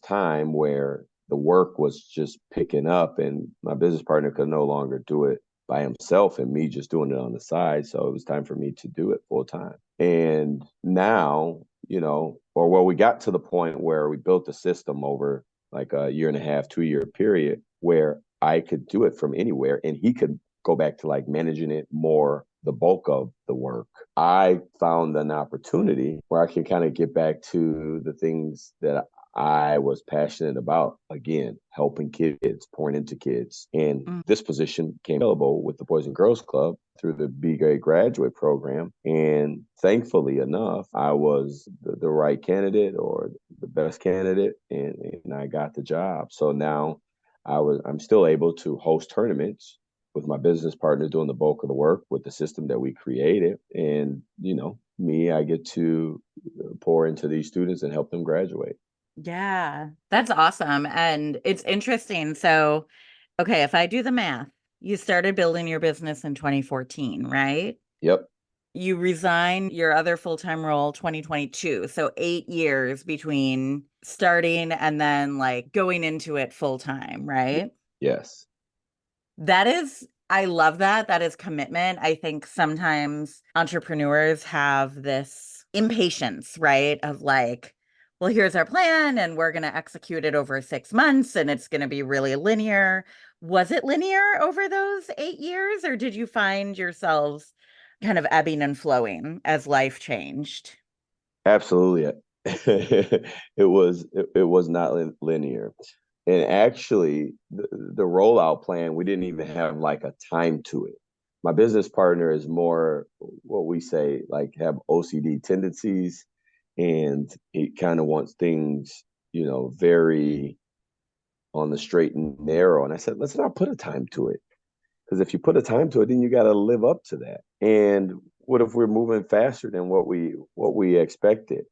time where the work was just picking up and my business partner could no longer do it by himself and me just doing it on the side. So it was time for me to do it full time. And now, or well, we got to the point where we built a system over like a year and a half, 2 year period where I could do it from anywhere and he could go back to like managing it more, the bulk of the work. I found an opportunity where I can kind of get back to the things that I was passionate about, again, helping kids, pouring into kids. And Mm. this position came available with the Boys and Girls Club through the BA graduate program. And thankfully enough, I was the right candidate or the best candidate, and I got the job. So now I'm still able to host tournaments with my business partner doing the bulk of the work with the system that we created. And, I get to pour into these students and help them graduate. Yeah, that's awesome. And it's interesting. So, okay, if I do the math, you started building your business in 2014, right? Yep. You resigned your other full-time role 2022. So 8 years between starting and then like going into it full time, right? Yes. That is, I love that. That is commitment. I think sometimes entrepreneurs have this impatience, right? Of like, well, here's our plan and we're going to execute it over 6 months and it's going to be really linear. Was it linear over those 8 years, or did you find yourselves kind of ebbing and flowing as life changed? Absolutely. It was not linear. And actually, the rollout plan, we didn't even have like a time to it. My business partner is more what we say, like have OCD tendencies, and he kind of wants things, very on the straight and narrow. And I said, let's not put a time to it. Because if you put a time to it, then you got to live up to that. And what if we're moving faster than what we expected?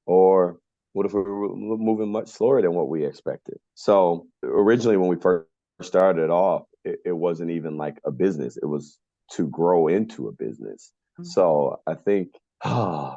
Or what if we were moving much slower than what we expected? So originally, when we first started off, it wasn't even like a business. It was to grow into a business. So I think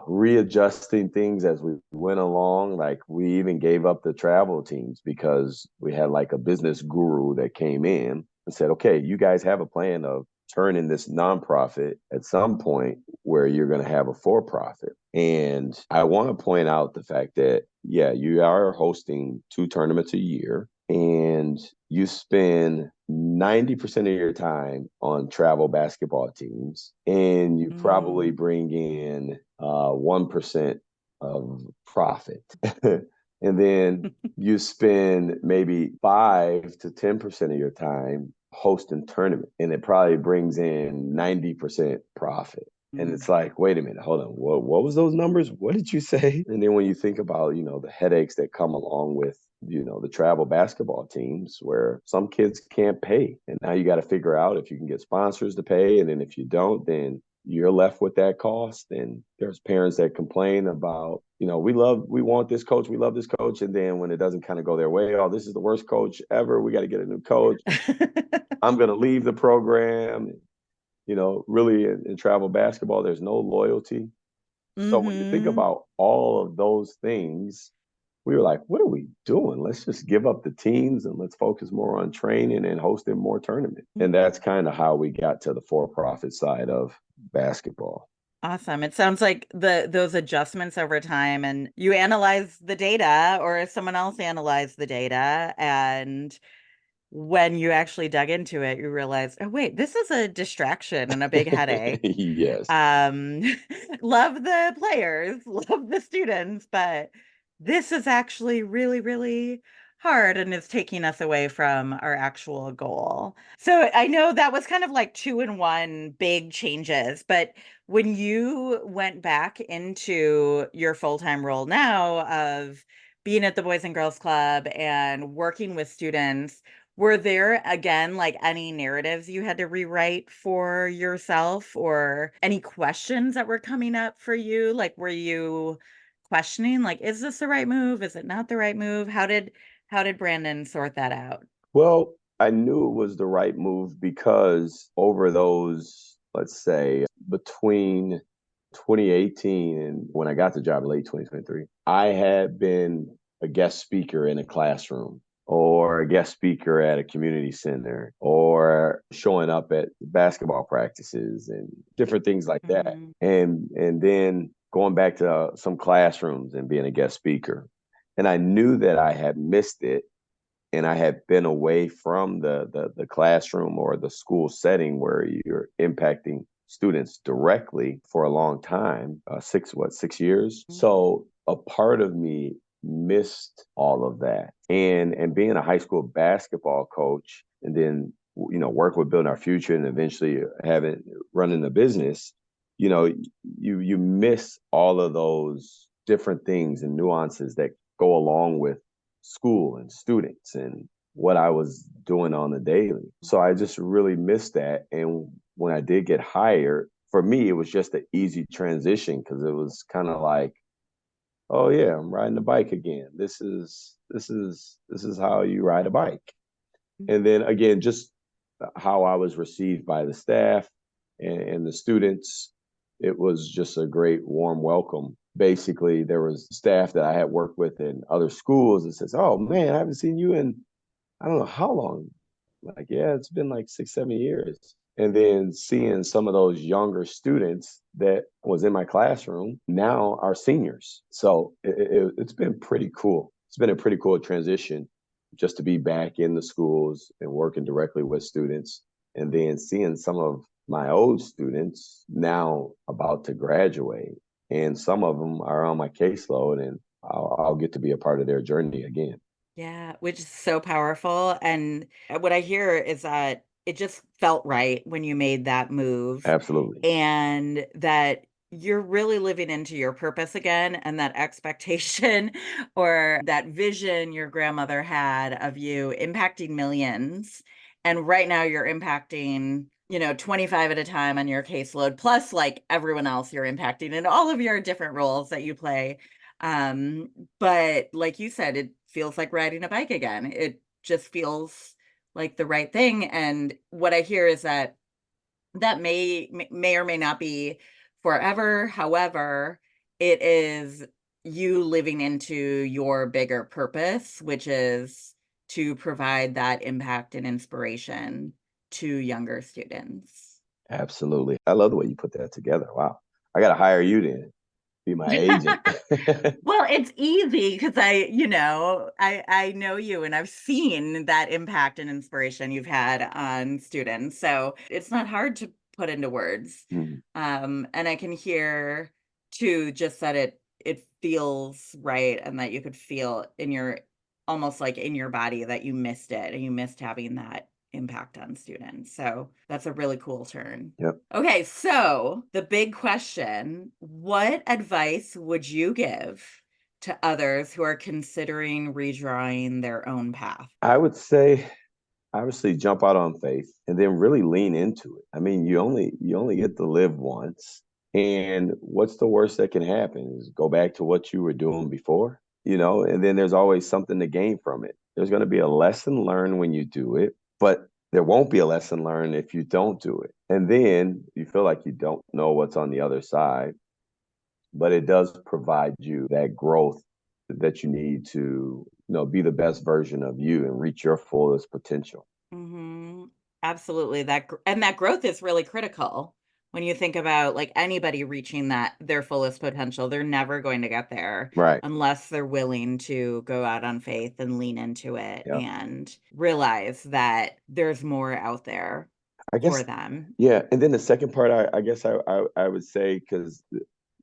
readjusting things as we went along, like we even gave up the travel teams because we had like a business guru that came in and said, okay, you guys have a plan of turning this nonprofit at some point where you're going to have a for profit. And I want to point out the fact that, yeah, you are hosting 2 tournaments a year and you spend 90% of your time on travel basketball teams, and you probably Mm. bring in 1% of profit. And then you spend maybe 5 to 10% of your time hosting tournament, and it probably brings in 90% profit. And Mm. it's like, wait a minute, hold on. What was those numbers? What did you say? And then when you think about, the headaches that come along with, the travel basketball teams where some kids can't pay. And now you got to figure out if you can get sponsors to pay. And then if you don't, then you're left with that cost. And there's parents that complain about, we want this coach, we love this coach. And then when it doesn't kind of go their way, oh, this is the worst coach ever. We got to get a new coach. I'm going to leave the program. Really in travel basketball, there's no loyalty. So when you think Mm-hmm. about all of those things, we were like, what are we doing? Let's just give up the teams and let's focus more on training and hosting more tournaments. And that's kind of how we got to the for-profit side of basketball. Awesome. It sounds like those adjustments over time and you analyze the data or someone else analyzed the data, and when you actually dug into it, you realize, oh wait, this is a distraction and a big headache. Yes. Um, love the players, love the students, but this is actually really, really hard and is taking us away from our actual goal. So I know that was kind of like two in one big changes, but when you went back into your full-time role now of being at the Boys and Girls Club and working with students, were there again like any narratives you had to rewrite for yourself or any questions that were coming up for you? Like, were you questioning, like, is this the right move? Is it not the right move? How did Brandon sort that out? Well, I knew it was the right move because over those, let's say, between 2018 and when I got the job in late 2023, I had been a guest speaker in a classroom or a guest speaker at a community center or showing up at basketball practices and different things like that. Hmm. And then going back to some classrooms and being a guest speaker. And I knew that I had missed it and I had been away from the classroom or the school setting where you're impacting students directly for a long time, 6 years. So a part of me missed all of that, and being a high school basketball coach, and then work with building our future, and eventually having running a business. You miss all of those different things and nuances that go along with school and students and what I was doing on the daily. So I just really missed that. And when I did get hired, for me, it was just an easy transition because it was kind of like, oh yeah, I'm riding the bike again. This is how you ride a bike. And then again, just how I was received by the staff and the students, it was just a great warm welcome. Basically, there was staff that I had worked with in other schools that says, "Oh man, I haven't seen you in I don't know how long." Like, yeah, it's been like 6, 7 years. And then seeing some of those younger students that was in my classroom now are seniors. So it's been pretty cool. It's been a pretty cool transition just to be back in the schools and working directly with students. And then seeing some of my old students now about to graduate. And some of them are on my caseload, and I'll get to be a part of their journey again. Yeah, which is so powerful. And what I hear is that it just felt right when you made that move Absolutely. and that you're really living into your purpose again, and that expectation or that vision your grandmother had of you impacting millions. And right now you're impacting, 25 at a time on your caseload, plus like everyone else you're impacting in all of your different roles that you play. Um, but like you said, it feels like riding a bike again. It just feels like the right thing. And what I hear is that that may or may not be forever. However, it is you living into your bigger purpose, which is to provide that impact and inspiration to younger students. Absolutely. I love the way you put that together. Wow. I got to hire you then, be my agent. Well, it's easy because I know you and I've seen that impact and inspiration you've had on students. So it's not hard to put into words. Mhm. And I can hear too just that it feels right and that you could feel in your almost like in your body that you missed it and you missed having that impact on students. So that's a really cool turn. Yep. Okay, so the big question, what advice would you give to others who are considering redrawing their own path? I would say obviously jump out on faith and then really lean into it. I mean, you only get to live once. And what's the worst that can happen is go back to what you were doing before, and then there's always something to gain from it. There's going to be a lesson learned when you do it, but there won't be a lesson learned if you don't do it. And then you feel like you don't know what's on the other side, but it does provide you that growth that you need to, be the best version of you and reach your fullest potential. Hmm. Absolutely. And that growth is really critical when you think about like anybody reaching that their fullest potential. They're never going to get there Right. unless they're willing to go out on faith and lean into it Yeah. and realize that there's more out there I for guess, them. yeah. And then the second part, I guess I would say, because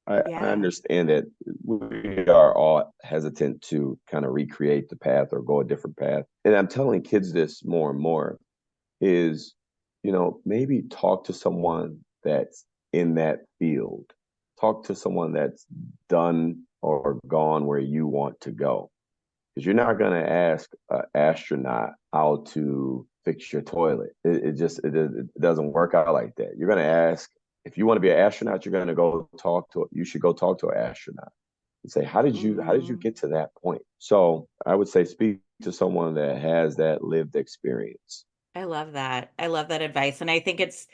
I Yeah. understand that we are all hesitant to kind of recreate the path or go a different path. And I'm telling kids this more and more is, maybe talk to someone that's in that field. Talk to someone that's done or gone where you want to go. Because you're not going to ask an astronaut how to fix your toilet. It doesn't work out like that. You're going to ask, if you want to be an astronaut, you're going to you should go talk to an astronaut and say, how did you Hmm. get to that point? So I would say speak to someone that has that lived experience. I love that. I love that advice. And I think it's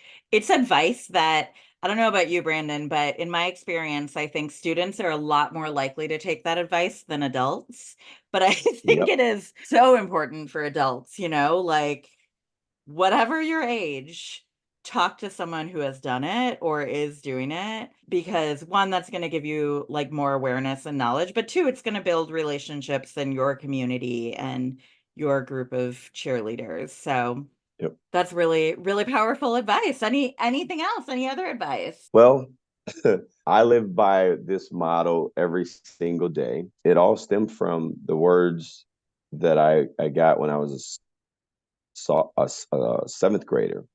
advice that I don't know about you, Brandon, but in my experience, I think students are a lot more likely to take that advice than adults. But I think Yep. it is so important for adults, like whatever your age, talk to someone who has done it or is doing it because one, that's going to give you like more awareness and knowledge, but two, it's going to build relationships in your community and your group of cheerleaders. So Yep. that's really, really powerful advice. Anything else? Any other advice? Well, I live by this motto every single day. It all stemmed from the words that I got when I was a seventh grader,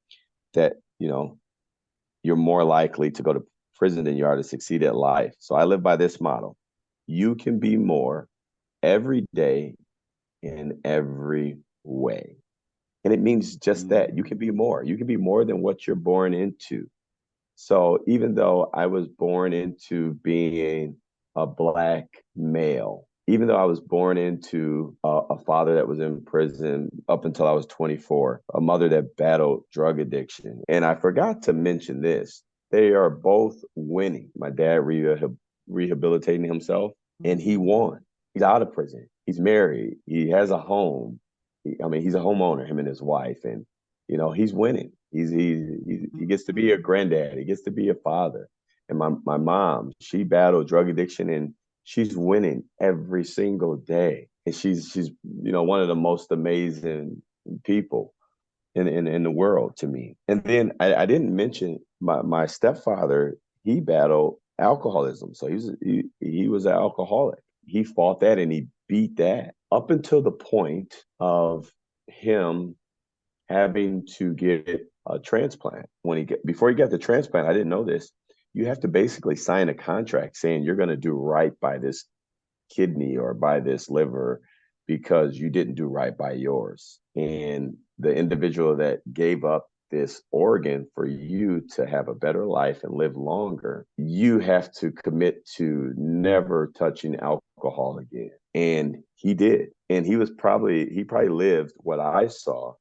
that, you're more likely to go to prison than you are to succeed at life. So I live by this motto. You can be more every day in every way. And it means just that. You can be Mm. more. You can be more than what you're born into. So even though I was born into being a Black male, even though I was born into a father that was in prison up until I was 24, a mother that battled drug addiction. And I forgot to mention this. They are both winning. My dad rehabilitating himself, and he Mhm. won. He's out of prison. He's married. He has a home. He's a homeowner, him and his wife. And he's winning. He gets to be a Mhm. granddad. He gets to be a father. And my mom, she battled drug addiction, and she's winning every single day. And she's one of the most amazing people in the world to me. And then I didn't mention my stepfather. He battled alcoholism, so he was an alcoholic. He fought that and he beat that up until the point of him having to get a transplant. Before he got the transplant, I didn't know this. You have to basically sign a contract saying you're going to do right by this kidney or by this liver because you didn't do right by yours. And the individual that gave up this organ for you to have a better life and live longer, you have to commit to never touching alcohol again. And he did. And he probably lived what I saw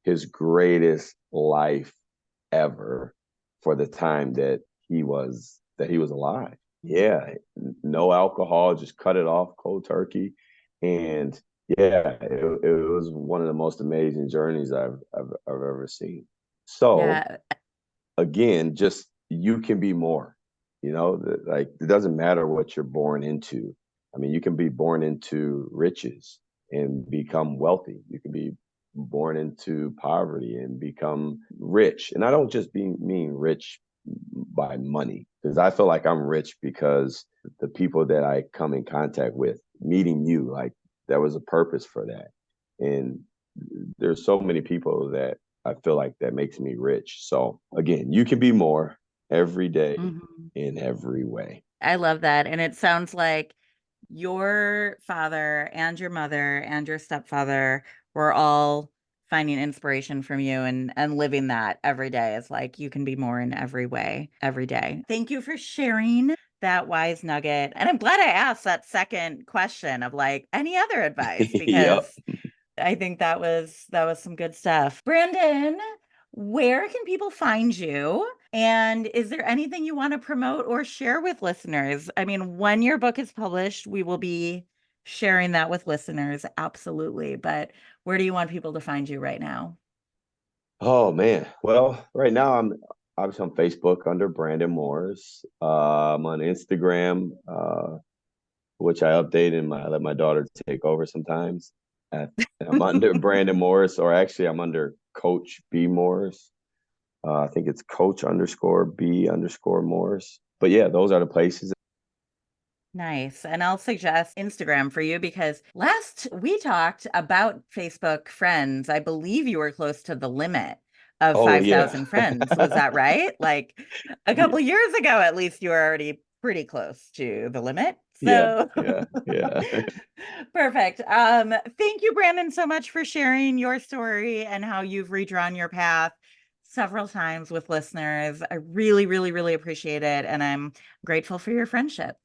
his greatest life ever for the time that he was alive. Yeah, no alcohol, just cut it off cold turkey, and yeah, it was one of the most amazing journeys I've ever seen. So Yeah. again, just you can be more. Like it doesn't matter what you're born into. I mean, you can be born into riches and become wealthy. You can be born into poverty and become rich. And I don't just mean rich by money, because I feel like I'm rich because the people that I come in contact with, meeting you, like there was a purpose for that. And there's so many people that I feel like that makes me rich. So again, you can be more every day Mhm. in every way. I love that. And it sounds like your father and your mother and your stepfather were all finding inspiration from you and living that every day. Is like you can be more in every way every day. Thank you for sharing that wise nugget. And I'm glad I asked that second question of like any other advice Yep. because I think that was some good stuff. Brandon, where can people find you? And is there anything you want to promote or share with listeners? I mean, when your book is published, we will be sharing that with listeners, absolutely. But where do you want people to find you right now? Oh man. Well, right now I'm obviously on Facebook under Brandon Morris. I'm on Instagram, which I update and I let my daughter take over sometimes. At, I'm under Brandon Morris, or actually I'm under Coach B Morris. I think it's Coach underscore B underscore Morris. But yeah, those are the places. Nice. And I'll suggest Instagram for you because last we talked about Facebook friends, I believe you were close to the limit of Oh yeah. 5,000 friends. Was that right? Like a couple years ago, at least you were already pretty close to the limit. Yeah, So yeah, yeah. perfect. Thank you, Brandon, so much for sharing your story and how you've redrawn your path several times with listeners. I really, really, really appreciate it. And I'm grateful for your friendship.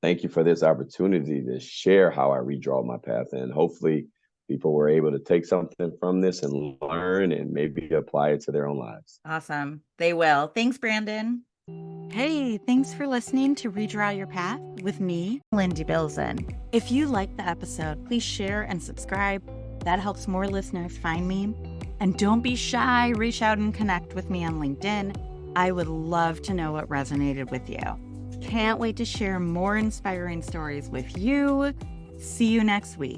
Thank you for this opportunity to share how I redraw my path. And hopefully people were able to take something from this and learn and maybe apply it to their own lives. Awesome. They will. Thanks, Brandon. Hey, thanks for listening to Redraw Your Path with me, Lynn Debilzen. If you liked the episode, please share and subscribe. That helps more listeners find me. And don't be shy, reach out and connect with me on LinkedIn. I would love to know what resonated with you. Can't wait to share more inspiring stories with you. See you next week.